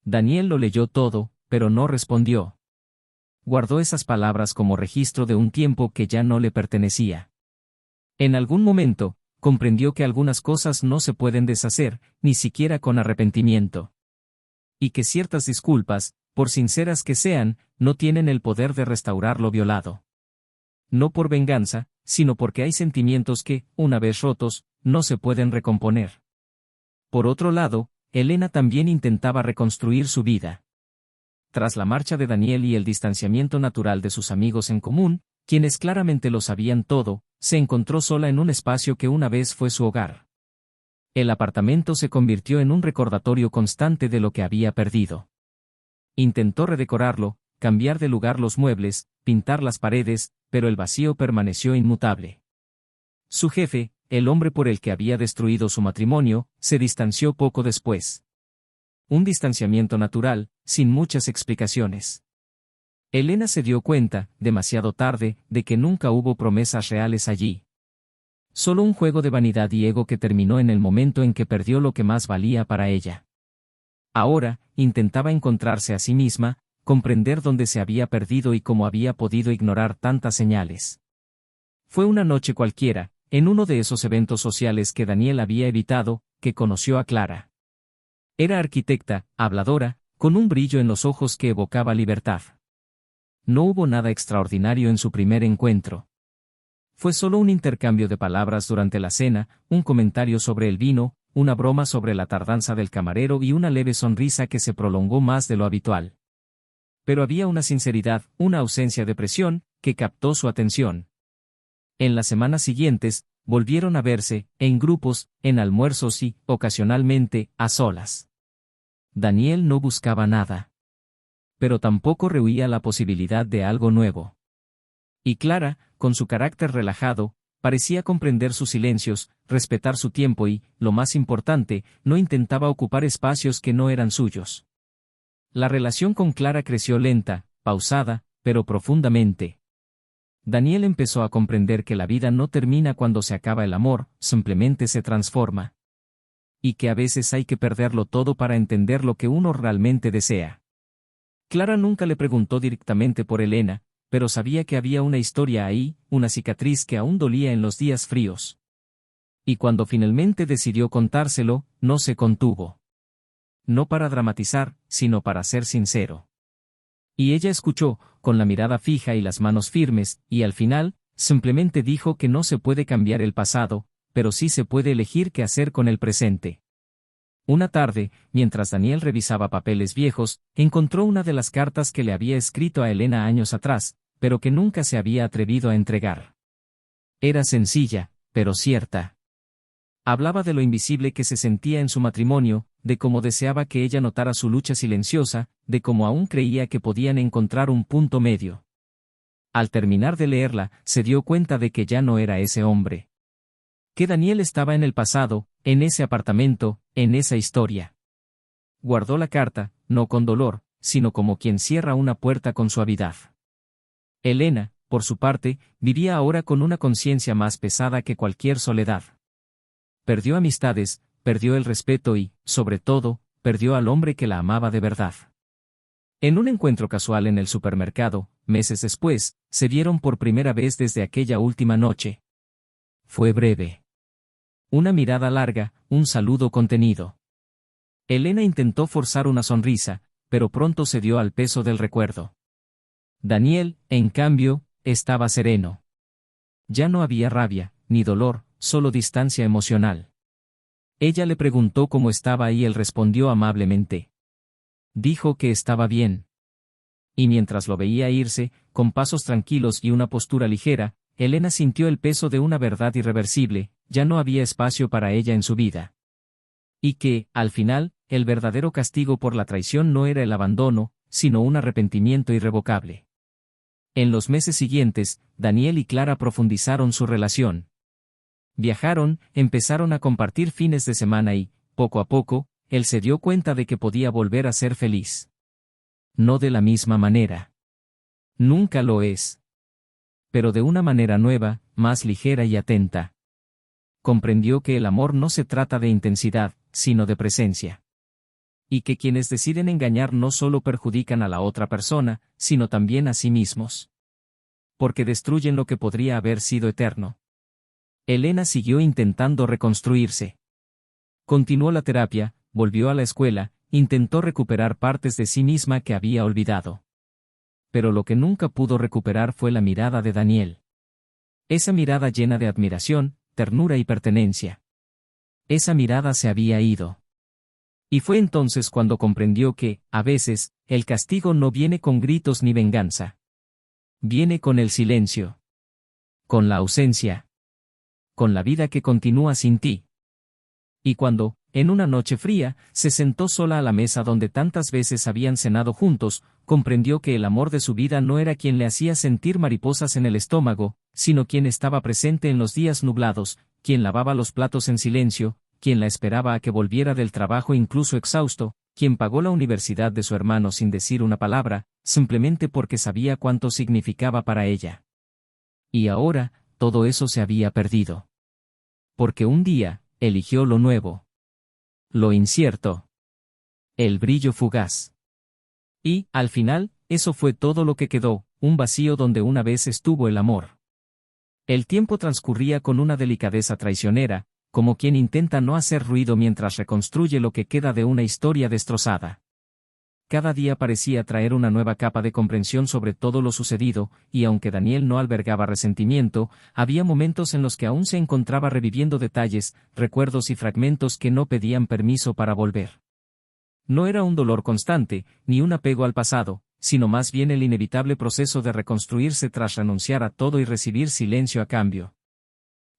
Daniel lo leyó todo, pero no respondió. Guardó esas palabras como registro de un tiempo que ya no le pertenecía. En algún momento, comprendió que algunas cosas no se pueden deshacer, ni siquiera con arrepentimiento. Y que ciertas disculpas, por sinceras que sean, no tienen el poder de restaurar lo violado. No por venganza, sino porque hay sentimientos que, una vez rotos, no se pueden recomponer. Por otro lado, Elena también intentaba reconstruir su vida. Tras la marcha de Daniel y el distanciamiento natural de sus amigos en común, quienes claramente lo sabían todo, se encontró sola en un espacio que una vez fue su hogar. El apartamento se convirtió en un recordatorio constante de lo que había perdido. Intentó redecorarlo, cambiar de lugar los muebles, pintar las paredes, pero el vacío permaneció inmutable. Su jefe, el hombre por el que había destruido su matrimonio, se distanció poco después. Un distanciamiento natural, sin muchas explicaciones. Elena se dio cuenta, demasiado tarde, de que nunca hubo promesas reales allí. Solo un juego de vanidad y ego que terminó en el momento en que perdió lo que más valía para ella. Ahora, intentaba encontrarse a sí misma, comprender dónde se había perdido y cómo había podido ignorar tantas señales. Fue una noche cualquiera, en uno de esos eventos sociales que Daniel había evitado, que conoció a Clara. Era arquitecta, habladora, con un brillo en los ojos que evocaba libertad. No hubo nada extraordinario en su primer encuentro. Fue solo un intercambio de palabras durante la cena, un comentario sobre el vino, una broma sobre la tardanza del camarero y una leve sonrisa que se prolongó más de lo habitual. Pero había una sinceridad, una ausencia de presión, que captó su atención. En las semanas siguientes, volvieron a verse, en grupos, en almuerzos y, ocasionalmente, a solas. Daniel no buscaba nada. Pero tampoco rehuía la posibilidad de algo nuevo. Y Clara, con su carácter relajado, parecía comprender sus silencios, respetar su tiempo y, lo más importante, no intentaba ocupar espacios que no eran suyos. La relación con Clara creció lenta, pausada, pero profundamente. Daniel empezó a comprender que la vida no termina cuando se acaba el amor, simplemente se transforma. Y que a veces hay que perderlo todo para entender lo que uno realmente desea. Clara nunca le preguntó directamente por Elena, pero sabía que había una historia ahí, una cicatriz que aún dolía en los días fríos. Y cuando finalmente decidió contárselo, no se contuvo. No para dramatizar, sino para ser sincero. Y ella escuchó, con la mirada fija y las manos firmes, y al final, simplemente dijo que no se puede cambiar el pasado, pero sí se puede elegir qué hacer con el presente. Una tarde, mientras Daniel revisaba papeles viejos, encontró una de las cartas que le había escrito a Elena años atrás, pero que nunca se había atrevido a entregar. Era sencilla, pero cierta. Hablaba de lo invisible que se sentía en su matrimonio, de cómo deseaba que ella notara su lucha silenciosa, de cómo aún creía que podían encontrar un punto medio. Al terminar de leerla, se dio cuenta de que ya no era ese hombre. Que Daniel estaba en el pasado, en ese apartamento, en esa historia. Guardó la carta, no con dolor, sino como quien cierra una puerta con suavidad. Elena, por su parte, vivía ahora con una conciencia más pesada que cualquier soledad. Perdió amistades, perdió el respeto y, sobre todo, perdió al hombre que la amaba de verdad. En un encuentro casual en el supermercado, meses después, se vieron por primera vez desde aquella última noche. Fue breve. Una mirada larga, un saludo contenido. Elena intentó forzar una sonrisa, pero pronto cedió al peso del recuerdo. Daniel, en cambio, estaba sereno. Ya no había rabia, ni dolor, solo distancia emocional. Ella le preguntó cómo estaba y él respondió amablemente. Dijo que estaba bien. Y mientras lo veía irse, con pasos tranquilos y una postura ligera, Elena sintió el peso de una verdad irreversible: ya no había espacio para ella en su vida. Y que, al final, el verdadero castigo por la traición no era el abandono, sino un arrepentimiento irrevocable. En los meses siguientes, Daniel y Clara profundizaron su relación. Viajaron, empezaron a compartir fines de semana y, poco a poco, él se dio cuenta de que podía volver a ser feliz. No de la misma manera. Nunca lo es. Pero de una manera nueva, más ligera y atenta. Comprendió que el amor no se trata de intensidad, sino de presencia. Y que quienes deciden engañar no solo perjudican a la otra persona, sino también a sí mismos. Porque destruyen lo que podría haber sido eterno. Elena siguió intentando reconstruirse. Continuó la terapia, volvió a la escuela, intentó recuperar partes de sí misma que había olvidado. Pero lo que nunca pudo recuperar fue la mirada de Daniel. Esa mirada llena de admiración, ternura y pertenencia. Esa mirada se había ido. Y fue entonces cuando comprendió que, a veces, el castigo no viene con gritos ni venganza. Viene con el silencio. Con la ausencia. Con la vida que continúa sin ti. Y cuando, en una noche fría, se sentó sola a la mesa donde tantas veces habían cenado juntos, comprendió que el amor de su vida no era quien le hacía sentir mariposas en el estómago, sino quien estaba presente en los días nublados, quien lavaba los platos en silencio, quien la esperaba a que volviera del trabajo incluso exhausto, quien pagó la universidad de su hermano sin decir una palabra, simplemente porque sabía cuánto significaba para ella. Y ahora, todo eso se había perdido. Porque un día, eligió lo nuevo. Lo incierto. El brillo fugaz. Y, al final, eso fue todo lo que quedó, un vacío donde una vez estuvo el amor. El tiempo transcurría con una delicadeza traicionera, como quien intenta no hacer ruido mientras reconstruye lo que queda de una historia destrozada. Cada día parecía traer una nueva capa de comprensión sobre todo lo sucedido, y aunque Daniel no albergaba resentimiento, había momentos en los que aún se encontraba reviviendo detalles, recuerdos y fragmentos que no pedían permiso para volver. No era un dolor constante, ni un apego al pasado, sino más bien el inevitable proceso de reconstruirse tras renunciar a todo y recibir silencio a cambio.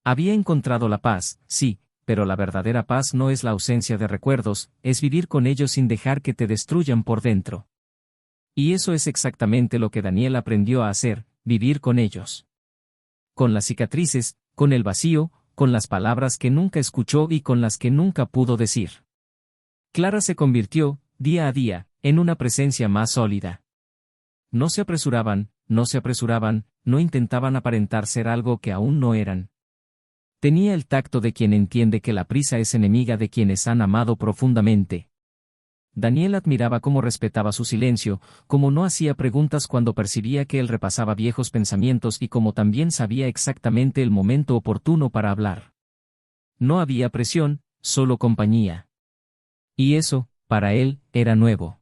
Había encontrado la paz, sí, pero la verdadera paz no es la ausencia de recuerdos, es vivir con ellos sin dejar que te destruyan por dentro. Y eso es exactamente lo que Daniel aprendió a hacer, vivir con ellos. Con las cicatrices, con el vacío, con las palabras que nunca escuchó y con las que nunca pudo decir. Clara se convirtió, día a día, en una presencia más sólida. No se apresuraban, no intentaban aparentar ser algo que aún no eran. Tenía el tacto de quien entiende que la prisa es enemiga de quienes han amado profundamente. Daniel admiraba cómo respetaba su silencio, cómo no hacía preguntas cuando percibía que él repasaba viejos pensamientos y cómo también sabía exactamente el momento oportuno para hablar. No había presión, solo compañía. Y eso, para él, era nuevo.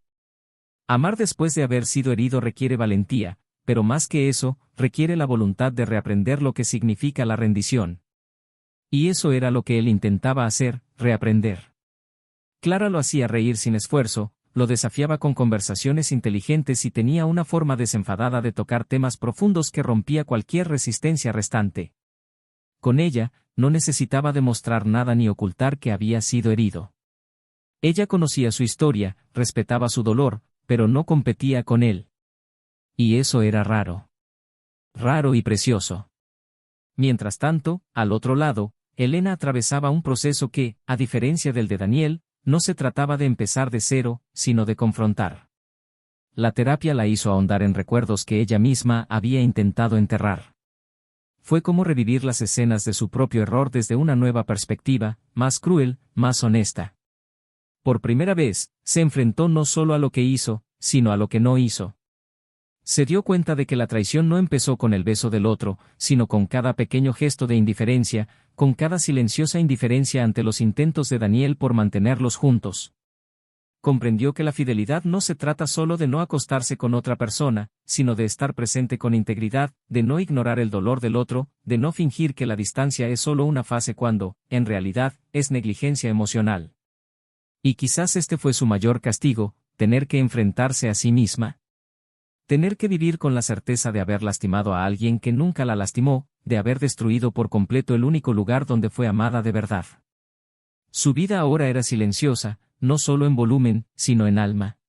Amar después de haber sido herido requiere valentía, pero más que eso, requiere la voluntad de reaprender lo que significa la rendición. Y eso era lo que él intentaba hacer, reaprender. Clara lo hacía reír sin esfuerzo, lo desafiaba con conversaciones inteligentes y tenía una forma desenfadada de tocar temas profundos que rompía cualquier resistencia restante. Con ella, no necesitaba demostrar nada ni ocultar que había sido herido. Ella conocía su historia, respetaba su dolor, pero no competía con él. Y eso era raro. Raro y precioso. Mientras tanto, al otro lado, Elena atravesaba un proceso que, a diferencia del de Daniel, no se trataba de empezar de cero, sino de confrontar. La terapia la hizo ahondar en recuerdos que ella misma había intentado enterrar. Fue como revivir las escenas de su propio error desde una nueva perspectiva, más cruel, más honesta. Por primera vez, se enfrentó no solo a lo que hizo, sino a lo que no hizo. Se dio cuenta de que la traición no empezó con el beso del otro, sino con cada pequeño gesto de indiferencia, con cada silenciosa indiferencia ante los intentos de Daniel por mantenerlos juntos. Comprendió que la fidelidad no se trata solo de no acostarse con otra persona, sino de estar presente con integridad, de no ignorar el dolor del otro, de no fingir que la distancia es solo una fase cuando, en realidad, es negligencia emocional. Y quizás este fue su mayor castigo, tener que enfrentarse a sí misma. Tener que vivir con la certeza de haber lastimado a alguien que nunca la lastimó, de haber destruido por completo el único lugar donde fue amada de verdad. Su vida ahora era silenciosa, no solo en volumen, sino en alma.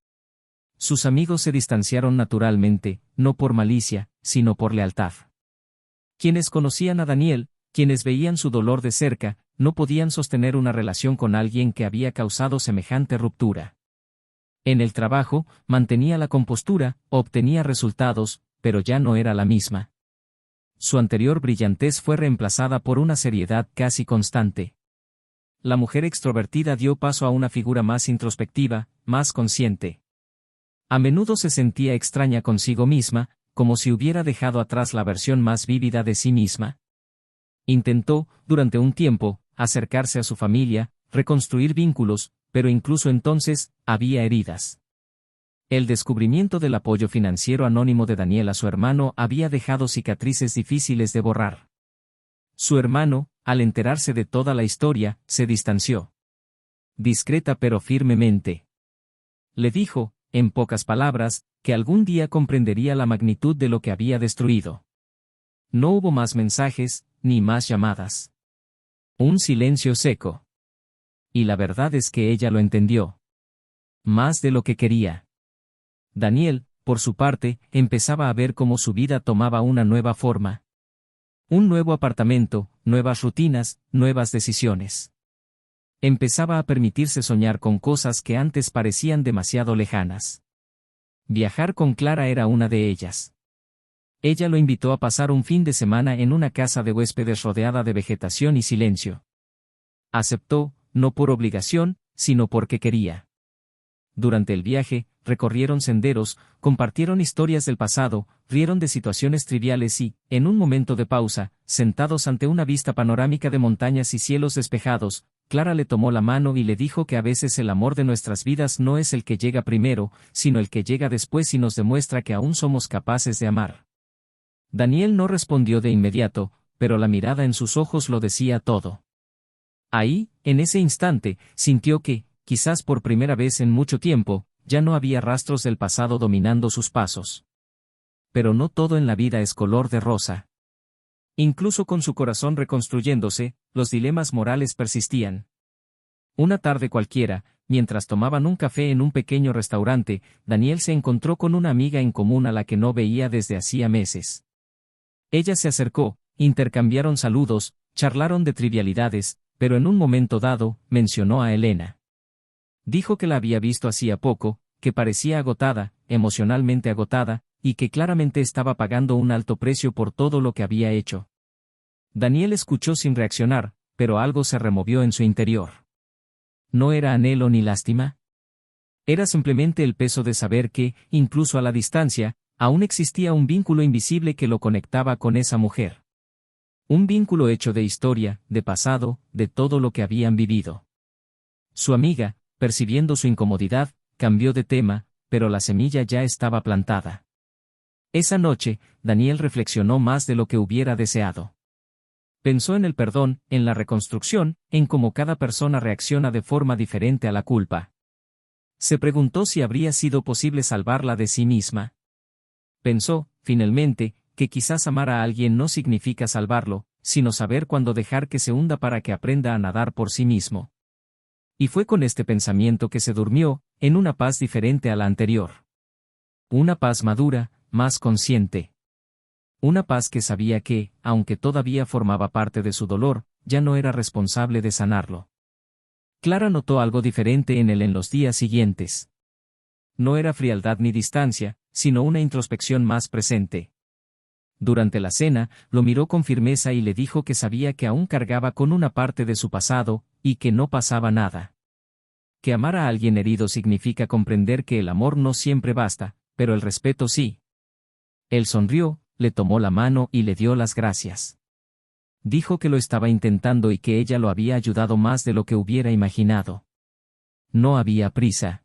Sus amigos se distanciaron naturalmente, no por malicia, sino por lealtad. Quienes conocían a Daniel, quienes veían su dolor de cerca, no podían sostener una relación con alguien que había causado semejante ruptura. En el trabajo, mantenía la compostura, obtenía resultados, pero ya no era la misma. Su anterior brillantez fue reemplazada por una seriedad casi constante. La mujer extrovertida dio paso a una figura más introspectiva, más consciente. A menudo se sentía extraña consigo misma, como si hubiera dejado atrás la versión más vívida de sí misma. Intentó, durante un tiempo, acercarse a su familia, reconstruir vínculos, pero incluso entonces, había heridas. El descubrimiento del apoyo financiero anónimo de Daniel a su hermano había dejado cicatrices difíciles de borrar. Su hermano, al enterarse de toda la historia, se distanció. Discreta pero firmemente. Le dijo, en pocas palabras, que algún día comprendería la magnitud de lo que había destruido. No hubo más mensajes, ni más llamadas. Un silencio seco. Y la verdad es que ella lo entendió. Más de lo que quería. Daniel, por su parte, empezaba a ver cómo su vida tomaba una nueva forma. Un nuevo apartamento, nuevas rutinas, nuevas decisiones. Empezaba a permitirse soñar con cosas que antes parecían demasiado lejanas. Viajar con Clara era una de ellas. Ella lo invitó a pasar un fin de semana en una casa de huéspedes rodeada de vegetación y silencio. Aceptó, no por obligación, sino porque quería. Durante el viaje, recorrieron senderos, compartieron historias del pasado, rieron de situaciones triviales y, en un momento de pausa, sentados ante una vista panorámica de montañas y cielos despejados, Clara le tomó la mano y le dijo que a veces el amor de nuestras vidas no es el que llega primero, sino el que llega después y nos demuestra que aún somos capaces de amar. Daniel no respondió de inmediato, pero la mirada en sus ojos lo decía todo. Ahí, en ese instante, sintió que, quizás por primera vez en mucho tiempo, ya no había rastros del pasado dominando sus pasos. Pero no todo en la vida es color de rosa. Incluso con su corazón reconstruyéndose, los dilemas morales persistían. Una tarde cualquiera, mientras tomaban un café en un pequeño restaurante, Daniel se encontró con una amiga en común a la que no veía desde hacía meses. Ella se acercó, intercambiaron saludos, charlaron de trivialidades, pero en un momento dado, mencionó a Elena. Dijo que la había visto hacía poco, que parecía agotada, emocionalmente agotada, y que claramente estaba pagando un alto precio por todo lo que había hecho. Daniel escuchó sin reaccionar, pero algo se removió en su interior. ¿No era anhelo ni lástima? Era simplemente el peso de saber que, incluso a la distancia, aún existía un vínculo invisible que lo conectaba con esa mujer. Un vínculo hecho de historia, de pasado, de todo lo que habían vivido. Su amiga, percibiendo su incomodidad, cambió de tema, pero la semilla ya estaba plantada. Esa noche, Daniel reflexionó más de lo que hubiera deseado. Pensó en el perdón, en la reconstrucción, en cómo cada persona reacciona de forma diferente a la culpa. Se preguntó si habría sido posible salvarla de sí misma. Pensó, finalmente, que quizás amar a alguien no significa salvarlo, sino saber cuándo dejar que se hunda para que aprenda a nadar por sí mismo. Y fue con este pensamiento que se durmió, en una paz diferente a la anterior. Una paz madura, más consciente. Una paz que sabía que, aunque todavía formaba parte de su dolor, ya no era responsable de sanarlo. Clara notó algo diferente en él en los días siguientes. No era frialdad ni distancia, sino una introspección más presente. Durante la cena, lo miró con firmeza y le dijo que sabía que aún cargaba con una parte de su pasado, y que no pasaba nada. Que amar a alguien herido significa comprender que el amor no siempre basta, pero el respeto sí. Él sonrió, le tomó la mano y le dio las gracias. Dijo que lo estaba intentando y que ella lo había ayudado más de lo que hubiera imaginado. No había prisa.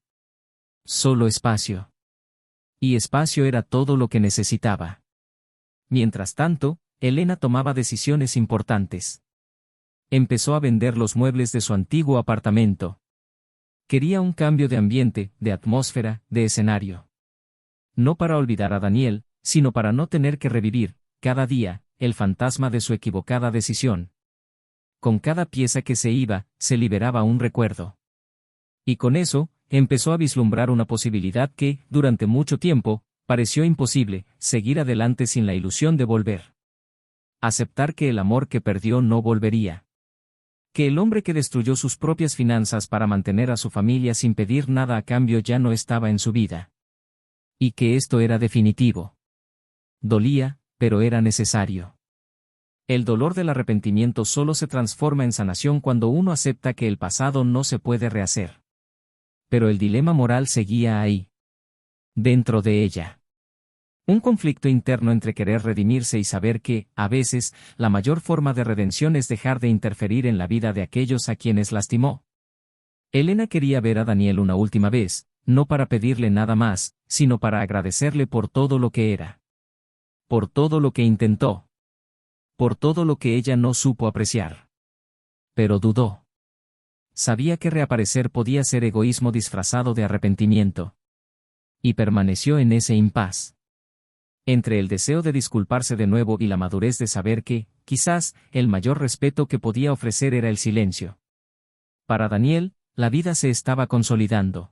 Solo espacio. Y espacio era todo lo que necesitaba. Mientras tanto, Elena tomaba decisiones importantes. Empezó a vender los muebles de su antiguo apartamento. Quería un cambio de ambiente, de atmósfera, de escenario. No para olvidar a Daniel, sino para no tener que revivir, cada día, el fantasma de su equivocada decisión. Con cada pieza que se iba, se liberaba un recuerdo. Y con eso, empezó a vislumbrar una posibilidad que, durante mucho tiempo, pareció imposible: seguir adelante sin la ilusión de volver. Aceptar que el amor que perdió no volvería. Que el hombre que destruyó sus propias finanzas para mantener a su familia sin pedir nada a cambio ya no estaba en su vida. Y que esto era definitivo. Dolía, pero era necesario. El dolor del arrepentimiento solo se transforma en sanación cuando uno acepta que el pasado no se puede rehacer. Pero el dilema moral seguía ahí. Dentro de ella. Un conflicto interno entre querer redimirse y saber que, a veces, la mayor forma de redención es dejar de interferir en la vida de aquellos a quienes lastimó. Elena quería ver a Daniel una última vez, no para pedirle nada más, sino para agradecerle por todo lo que era. Por todo lo que intentó. Por todo lo que ella no supo apreciar. Pero dudó. Sabía que reaparecer podía ser egoísmo disfrazado de arrepentimiento. Y permaneció en ese impas. Entre el deseo de disculparse de nuevo y la madurez de saber que, quizás, el mayor respeto que podía ofrecer era el silencio. Para Daniel, la vida se estaba consolidando.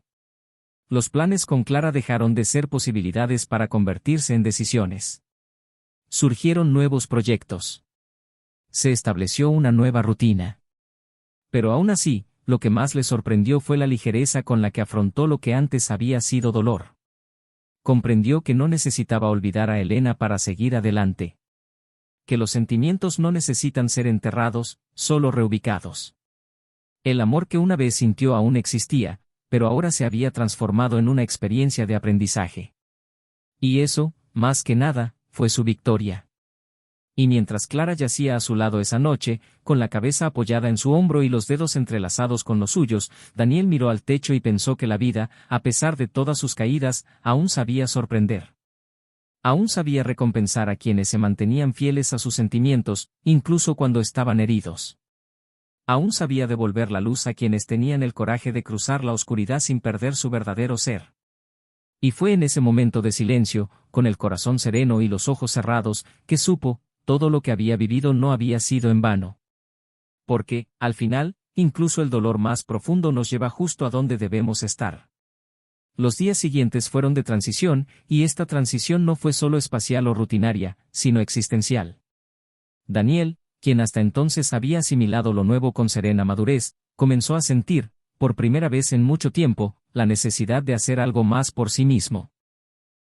Los planes con Clara dejaron de ser posibilidades para convertirse en decisiones. Surgieron nuevos proyectos. Se estableció una nueva rutina. Pero aún así, lo que más le sorprendió fue la ligereza con la que afrontó lo que antes había sido dolor. Comprendió que no necesitaba olvidar a Elena para seguir adelante. Que los sentimientos no necesitan ser enterrados, solo reubicados. El amor que una vez sintió aún existía, pero ahora se había transformado en una experiencia de aprendizaje. Y eso, más que nada, fue su victoria. Y mientras Clara yacía a su lado esa noche, con la cabeza apoyada en su hombro y los dedos entrelazados con los suyos, Daniel miró al techo y pensó que la vida, a pesar de todas sus caídas, aún sabía sorprender. Aún sabía recompensar a quienes se mantenían fieles a sus sentimientos, incluso cuando estaban heridos. Aún sabía devolver la luz a quienes tenían el coraje de cruzar la oscuridad sin perder su verdadero ser. Y fue en ese momento de silencio, con el corazón sereno y los ojos cerrados, que supo: todo lo que había vivido no había sido en vano. Porque, al final, incluso el dolor más profundo nos lleva justo a donde debemos estar. Los días siguientes fueron de transición, y esta transición no fue solo espacial o rutinaria, sino existencial. Daniel, quien hasta entonces había asimilado lo nuevo con serena madurez, comenzó a sentir, por primera vez en mucho tiempo, la necesidad de hacer algo más por sí mismo.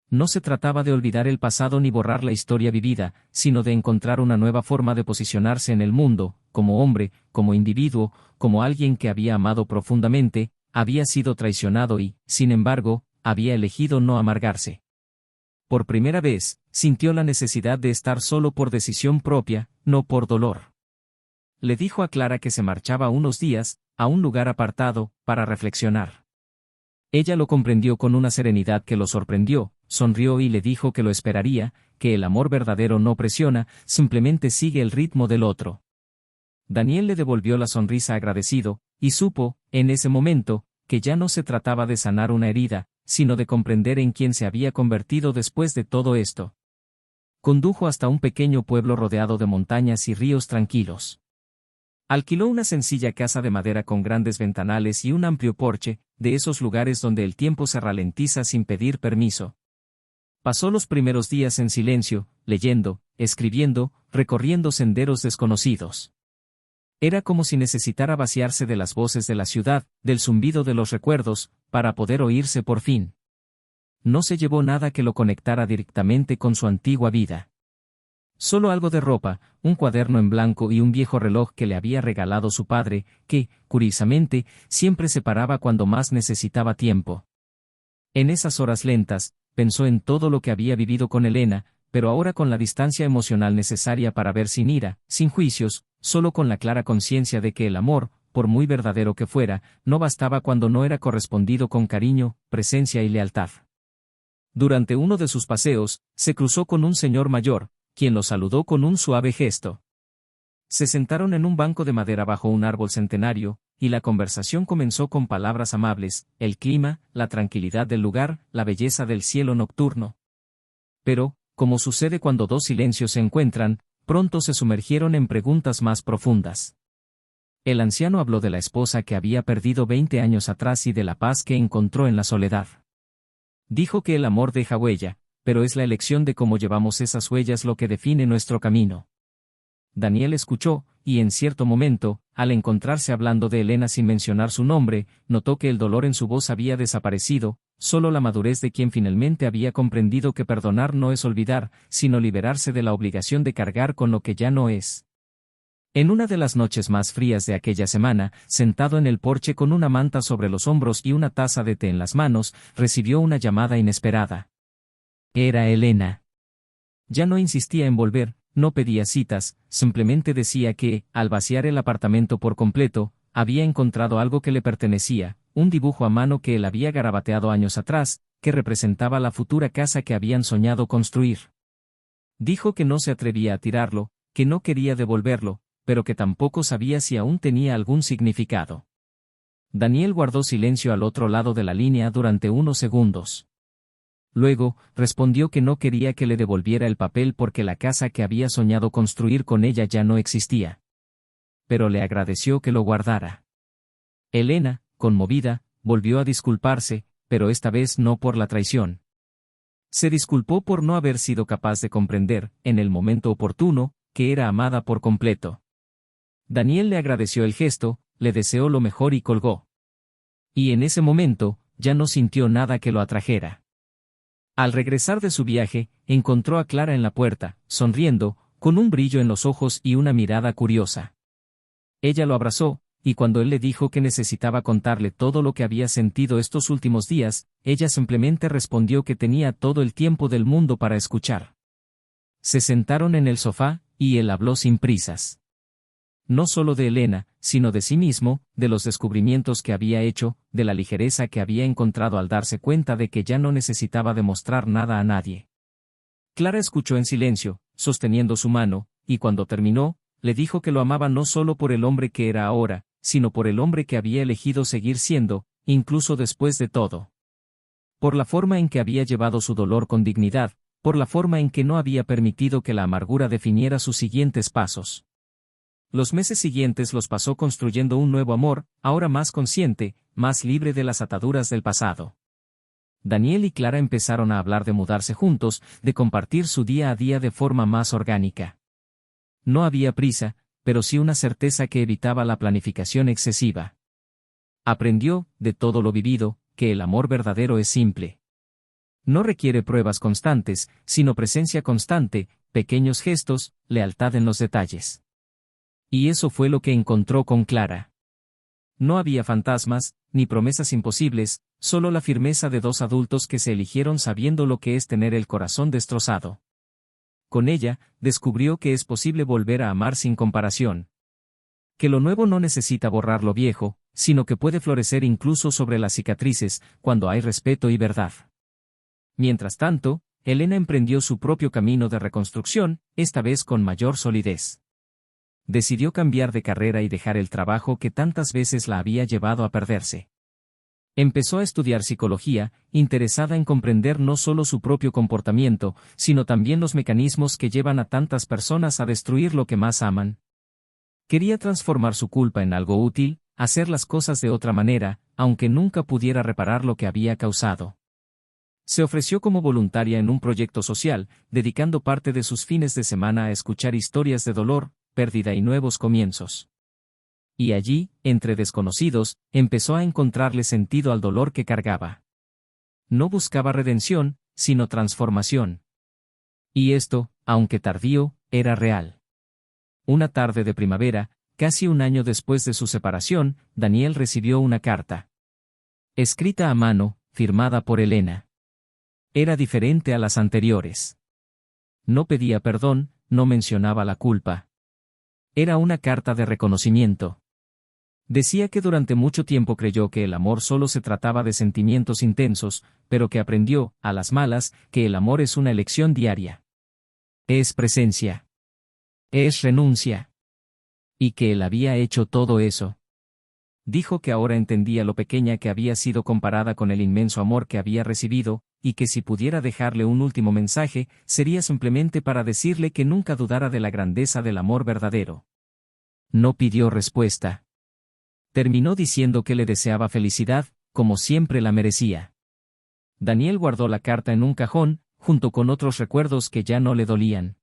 No se trataba de olvidar el pasado ni borrar la historia vivida, sino de encontrar una nueva forma de posicionarse en el mundo, como hombre, como individuo, como alguien que había amado profundamente, había sido traicionado y, sin embargo, había elegido no amargarse. Por primera vez, sintió la necesidad de estar solo por decisión propia, no por dolor. Le dijo a Clara que se marchaba unos días, a un lugar apartado, para reflexionar. Ella lo comprendió con una serenidad que lo sorprendió, sonrió y le dijo que lo esperaría, que el amor verdadero no presiona, simplemente sigue el ritmo del otro. Daniel le devolvió la sonrisa agradecido, y supo, en ese momento, que ya no se trataba de sanar una herida, sino de comprender en quién se había convertido después de todo esto. Condujo hasta un pequeño pueblo rodeado de montañas y ríos tranquilos. Alquiló una sencilla casa de madera con grandes ventanales y un amplio porche, de esos lugares donde el tiempo se ralentiza sin pedir permiso. Pasó los primeros días en silencio, leyendo, escribiendo, recorriendo senderos desconocidos. Era como si necesitara vaciarse de las voces de la ciudad, del zumbido de los recuerdos, para poder oírse por fin. No se llevó nada que lo conectara directamente con su antigua vida. Solo algo de ropa, un cuaderno en blanco y un viejo reloj que le había regalado su padre, que, curiosamente, siempre se paraba cuando más necesitaba tiempo. En esas horas lentas, pensó en todo lo que había vivido con Elena, pero ahora con la distancia emocional necesaria para ver sin ira, sin juicios, solo con la clara conciencia de que el amor, por muy verdadero que fuera, no bastaba cuando no era correspondido con cariño, presencia y lealtad. Durante uno de sus paseos, se cruzó con un señor mayor, quien lo saludó con un suave gesto. Se sentaron en un banco de madera bajo un árbol centenario, y la conversación comenzó con palabras amables, el clima, la tranquilidad del lugar, la belleza del cielo nocturno. Pero, como sucede cuando dos silencios se encuentran, pronto se sumergieron en preguntas más profundas. El anciano habló de la esposa que había perdido 20 años atrás y de la paz que encontró en la soledad. Dijo que el amor deja huella, pero es la elección de cómo llevamos esas huellas lo que define nuestro camino. Daniel escuchó, y en cierto momento, al encontrarse hablando de Elena sin mencionar su nombre, notó que el dolor en su voz había desaparecido, solo la madurez de quien finalmente había comprendido que perdonar no es olvidar, sino liberarse de la obligación de cargar con lo que ya no es. En una de las noches más frías de aquella semana, sentado en el porche con una manta sobre los hombros y una taza de té en las manos, recibió una llamada inesperada. Era Elena. Ya no insistía en volver, no pedía citas, simplemente decía que, al vaciar el apartamento por completo, había encontrado algo que le pertenecía, un dibujo a mano que él había garabateado años atrás, que representaba la futura casa que habían soñado construir. Dijo que no se atrevía a tirarlo, que no quería devolverlo, pero que tampoco sabía si aún tenía algún significado. Daniel guardó silencio al otro lado de la línea durante unos segundos. Luego, respondió que no quería que le devolviera el papel porque la casa que había soñado construir con ella ya no existía. Pero le agradeció que lo guardara. Elena, conmovida, volvió a disculparse, pero esta vez no por la traición. Se disculpó por no haber sido capaz de comprender, en el momento oportuno, que era amada por completo. Daniel le agradeció el gesto, le deseó lo mejor y colgó. Y en ese momento, ya no sintió nada que lo atrajera. Al regresar de su viaje, encontró a Clara en la puerta, sonriendo, con un brillo en los ojos y una mirada curiosa. Ella lo abrazó, y cuando él le dijo que necesitaba contarle todo lo que había sentido estos últimos días, ella simplemente respondió que tenía todo el tiempo del mundo para escuchar. Se sentaron en el sofá, y él habló sin prisas. No solo de Elena, sino de sí mismo, de los descubrimientos que había hecho, de la ligereza que había encontrado al darse cuenta de que ya no necesitaba demostrar nada a nadie. Clara escuchó en silencio, sosteniendo su mano, y cuando terminó, le dijo que lo amaba no solo por el hombre que era ahora, sino por el hombre que había elegido seguir siendo, incluso después de todo. Por la forma en que había llevado su dolor con dignidad, por la forma en que no había permitido que la amargura definiera sus siguientes pasos. Los meses siguientes los pasó construyendo un nuevo amor, ahora más consciente, más libre de las ataduras del pasado. Daniel y Clara empezaron a hablar de mudarse juntos, de compartir su día a día de forma más orgánica. No había prisa, pero sí una certeza que evitaba la planificación excesiva. Aprendió, de todo lo vivido, que el amor verdadero es simple. No requiere pruebas constantes, sino presencia constante, pequeños gestos, lealtad en los detalles. Y eso fue lo que encontró con Clara. No había fantasmas, ni promesas imposibles, solo la firmeza de dos adultos que se eligieron sabiendo lo que es tener el corazón destrozado. Con ella, descubrió que es posible volver a amar sin comparación. Que lo nuevo no necesita borrar lo viejo, sino que puede florecer incluso sobre las cicatrices, cuando hay respeto y verdad. Mientras tanto, Elena emprendió su propio camino de reconstrucción, esta vez con mayor solidez. Decidió cambiar de carrera y dejar el trabajo que tantas veces la había llevado a perderse. Empezó a estudiar psicología, interesada en comprender no solo su propio comportamiento, sino también los mecanismos que llevan a tantas personas a destruir lo que más aman. Quería transformar su culpa en algo útil, hacer las cosas de otra manera, aunque nunca pudiera reparar lo que había causado. Se ofreció como voluntaria en un proyecto social, dedicando parte de sus fines de semana a escuchar historias de dolor, pérdida y nuevos comienzos. Y allí, entre desconocidos, empezó a encontrarle sentido al dolor que cargaba. No buscaba redención, sino transformación. Y esto, aunque tardío, era real. Una tarde de primavera, casi un año después de su separación, Daniel recibió una carta. Escrita a mano, firmada por Elena. Era diferente a las anteriores. No pedía perdón, no mencionaba la culpa. Era una carta de reconocimiento. Decía que durante mucho tiempo creyó que el amor solo se trataba de sentimientos intensos, pero que aprendió, a las malas, que el amor es una elección diaria. Es presencia. Es renuncia. Y que él había hecho todo eso. dijo que ahora entendía lo pequeña que había sido comparada con el inmenso amor que había recibido, y que si pudiera dejarle un último mensaje, sería simplemente para decirle que nunca dudara de la grandeza del amor verdadero. No pidió respuesta. Terminó diciendo que le deseaba felicidad, como siempre la merecía. Daniel guardó la carta en un cajón, junto con otros recuerdos que ya no le dolían.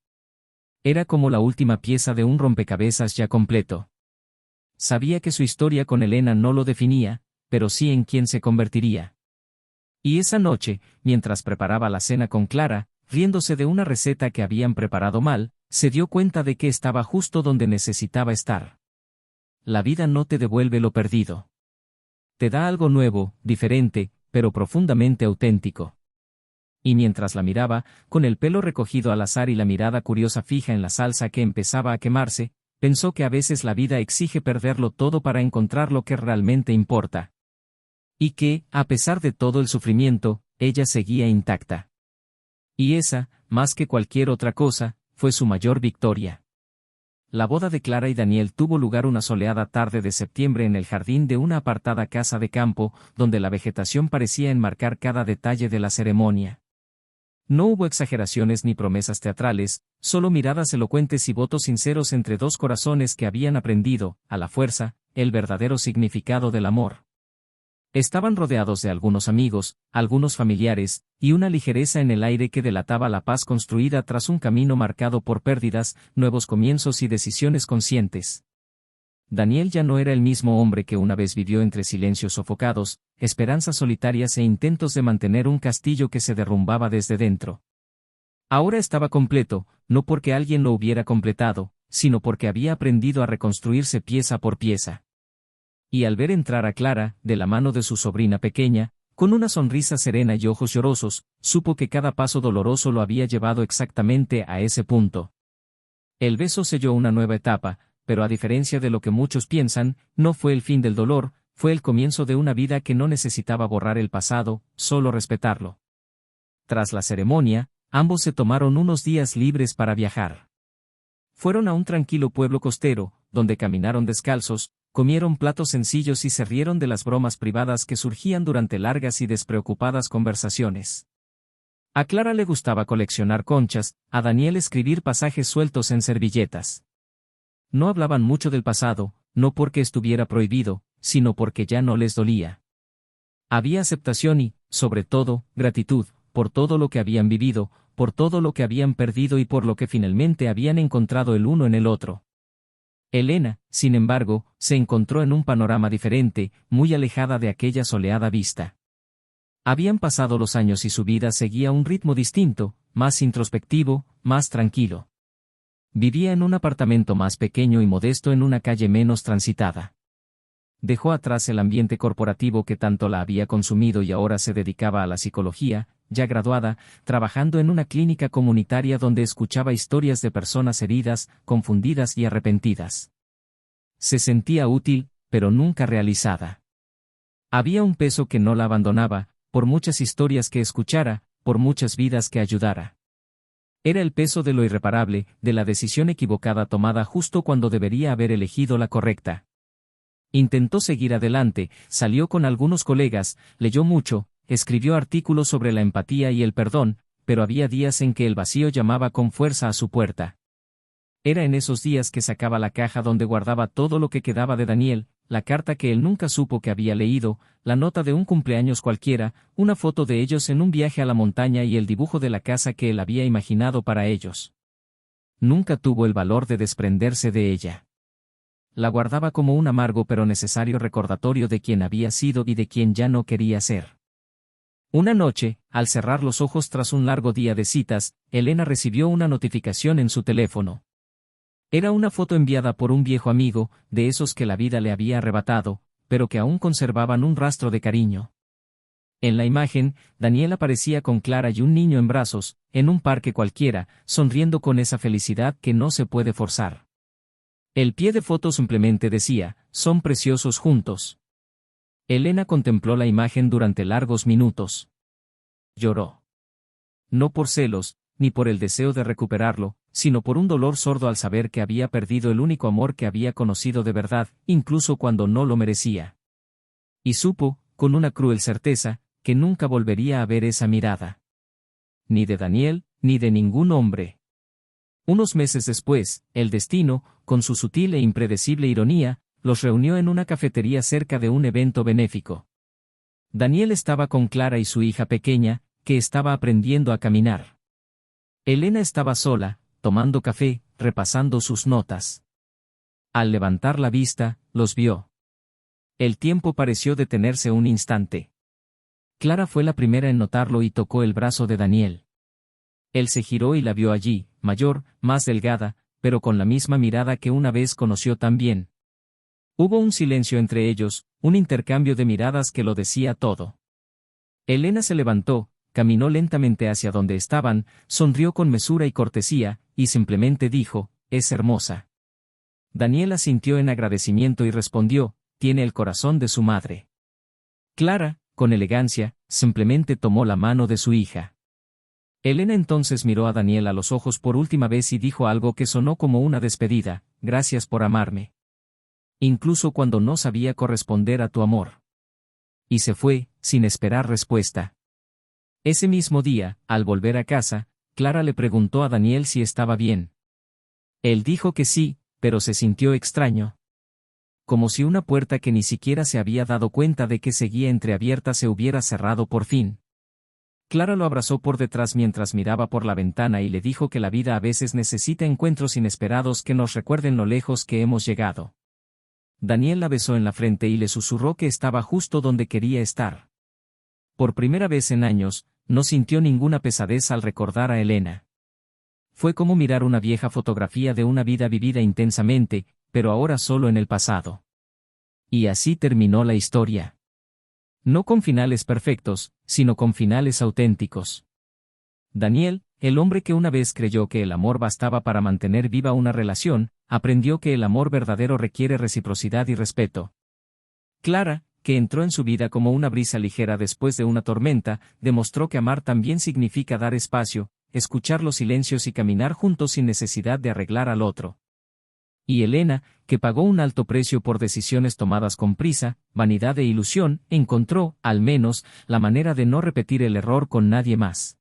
Era como la última pieza de un rompecabezas ya completo. Sabía que su historia con Elena no lo definía, pero sí en quién se convertiría. Y esa noche, mientras preparaba la cena con Clara, riéndose de una receta que habían preparado mal, se dio cuenta de que estaba justo donde necesitaba estar. La vida no te devuelve lo perdido. Te da algo nuevo, diferente, pero profundamente auténtico. Y mientras la miraba, con el pelo recogido al azar y la mirada curiosa fija en la salsa que empezaba a quemarse, pensó que a veces la vida exige perderlo todo para encontrar lo que realmente importa. Y que, a pesar de todo el sufrimiento, ella seguía intacta. Y esa, más que cualquier otra cosa, fue su mayor victoria. La boda de Clara y Daniel tuvo lugar una soleada tarde de septiembre en el jardín de una apartada casa de campo, donde la vegetación parecía enmarcar cada detalle de la ceremonia. No hubo exageraciones ni promesas teatrales, solo miradas elocuentes y votos sinceros entre dos corazones que habían aprendido, a la fuerza, el verdadero significado del amor. Estaban rodeados de algunos amigos, algunos familiares, y una ligereza en el aire que delataba la paz construida tras un camino marcado por pérdidas, nuevos comienzos y decisiones conscientes. Daniel ya no era el mismo hombre que una vez vivió entre silencios sofocados, esperanzas solitarias e intentos de mantener un castillo que se derrumbaba desde dentro. Ahora estaba completo, no porque alguien lo hubiera completado, sino porque había aprendido a reconstruirse pieza por pieza. Y al ver entrar a Clara, de la mano de su sobrina pequeña, con una sonrisa serena y ojos llorosos, supo que cada paso doloroso lo había llevado exactamente a ese punto. El beso selló una nueva etapa, pero a diferencia de lo que muchos piensan, no fue el fin del dolor, fue el comienzo de una vida que no necesitaba borrar el pasado, solo respetarlo. Tras la ceremonia, ambos se tomaron unos días libres para viajar. Fueron a un tranquilo pueblo costero, donde caminaron descalzos, comieron platos sencillos y se rieron de las bromas privadas que surgían durante largas y despreocupadas conversaciones. A Clara le gustaba coleccionar conchas, a Daniel escribir pasajes sueltos en servilletas. No hablaban mucho del pasado, no porque estuviera prohibido, sino porque ya no les dolía. Había aceptación y, sobre todo, gratitud, por todo lo que habían vivido, por todo lo que habían perdido y por lo que finalmente habían encontrado el uno en el otro. Elena, sin embargo, se encontró en un panorama diferente, muy alejada de aquella soleada vista. Habían pasado los años y su vida seguía un ritmo distinto, más introspectivo, más tranquilo. Vivía en un apartamento más pequeño y modesto en una calle menos transitada. Dejó atrás el ambiente corporativo que tanto la había consumido y ahora se dedicaba a la psicología, ya graduada, trabajando en una clínica comunitaria donde escuchaba historias de personas heridas, confundidas y arrepentidas. Se sentía útil, pero nunca realizada. Había un peso que no la abandonaba, por muchas historias que escuchara, por muchas vidas que ayudara. Era el peso de lo irreparable, de la decisión equivocada tomada justo cuando debería haber elegido la correcta. Intentó seguir adelante, salió con algunos colegas, leyó mucho, escribió artículos sobre la empatía y el perdón, pero había días en que el vacío llamaba con fuerza a su puerta. Era en esos días que sacaba la caja donde guardaba todo lo que quedaba de Daniel, la carta que él nunca supo que había leído, la nota de un cumpleaños cualquiera, una foto de ellos en un viaje a la montaña y el dibujo de la casa que él había imaginado para ellos. Nunca tuvo el valor de desprenderse de ella. La guardaba como un amargo pero necesario recordatorio de quién había sido y de quién ya no quería ser. Una noche, al cerrar los ojos tras un largo día de citas, Elena recibió una notificación en su teléfono. Era una foto enviada por un viejo amigo, de esos que la vida le había arrebatado, pero que aún conservaban un rastro de cariño. En la imagen, Daniel aparecía con Clara y un niño en brazos, en un parque cualquiera, sonriendo con esa felicidad que no se puede forzar. El pie de foto simplemente decía, son preciosos juntos. Elena contempló la imagen durante largos minutos. Lloró. No por celos, ni por el deseo de recuperarlo, sino por un dolor sordo al saber que había perdido el único amor que había conocido de verdad, incluso cuando no lo merecía. Y supo, con una cruel certeza, que nunca volvería a ver esa mirada. Ni de Daniel, ni de ningún hombre. Unos meses después, el destino, con su sutil e impredecible ironía, los reunió en una cafetería cerca de un evento benéfico. Daniel estaba con Clara y su hija pequeña, que estaba aprendiendo a caminar. Elena estaba sola, tomando café, repasando sus notas. Al levantar la vista, los vio. El tiempo pareció detenerse un instante. Clara fue la primera en notarlo y tocó el brazo de Daniel. Él se giró y la vio allí, mayor, más delgada, pero con la misma mirada que una vez conoció tan bien. Hubo un silencio entre ellos, un intercambio de miradas que lo decía todo. Elena se levantó, caminó lentamente hacia donde estaban, sonrió con mesura y cortesía, y simplemente dijo, «Es hermosa». Daniel asintió en agradecimiento y respondió, «Tiene el corazón de su madre». Clara, con elegancia, simplemente tomó la mano de su hija. Elena entonces miró a Daniel a los ojos por última vez y dijo algo que sonó como una despedida, «Gracias por amarme. Incluso cuando no sabía corresponder a tu amor». Y se fue, sin esperar respuesta. Ese mismo día, al volver a casa, Clara le preguntó a Daniel si estaba bien. Él dijo que sí, pero se sintió extraño. Como si una puerta que ni siquiera se había dado cuenta de que seguía entreabierta se hubiera cerrado por fin. Clara lo abrazó por detrás mientras miraba por la ventana y le dijo que la vida a veces necesita encuentros inesperados que nos recuerden lo lejos que hemos llegado. Daniel la besó en la frente y le susurró que estaba justo donde quería estar. Por primera vez en años, no sintió ninguna pesadez al recordar a Elena. Fue como mirar una vieja fotografía de una vida vivida intensamente, pero ahora solo en el pasado. Y así terminó la historia. No con finales perfectos, sino con finales auténticos. Daniel, el hombre que una vez creyó que el amor bastaba para mantener viva una relación, aprendió que el amor verdadero requiere reciprocidad y respeto. Clara, que entró en su vida como una brisa ligera después de una tormenta, demostró que amar también significa dar espacio, escuchar los silencios y caminar juntos sin necesidad de arreglar al otro. Y Elena, que pagó un alto precio por decisiones tomadas con prisa, vanidad e ilusión, encontró, al menos, la manera de no repetir el error con nadie más.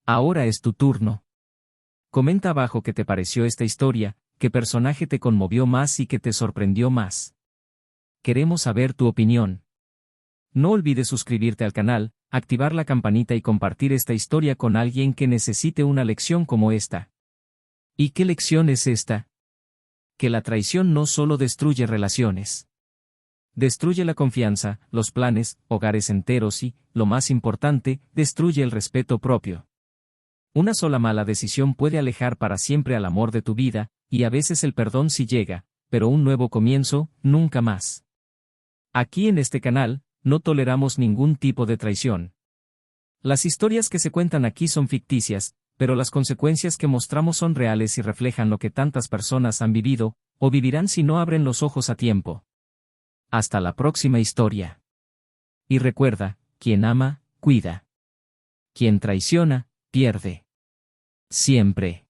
Ahora es tu turno. Comenta abajo qué te pareció esta historia, qué personaje te conmovió más y qué te sorprendió más. Queremos saber tu opinión. No olvides suscribirte al canal, activar la campanita y compartir esta historia con alguien que necesite una lección como esta. ¿Y qué lección es esta? Que la traición no solo destruye relaciones. Destruye la confianza, los planes, hogares enteros y, lo más importante, destruye el respeto propio. Una sola mala decisión puede alejar para siempre al amor de tu vida, y a veces el perdón sí llega, pero un nuevo comienzo, nunca más. Aquí en este canal, no toleramos ningún tipo de traición. Las historias que se cuentan aquí son ficticias, pero las consecuencias que mostramos son reales y reflejan lo que tantas personas han vivido, o vivirán si no abren los ojos a tiempo. Hasta la próxima historia. Y recuerda, quien ama, cuida. Quien traiciona, pierde. Siempre.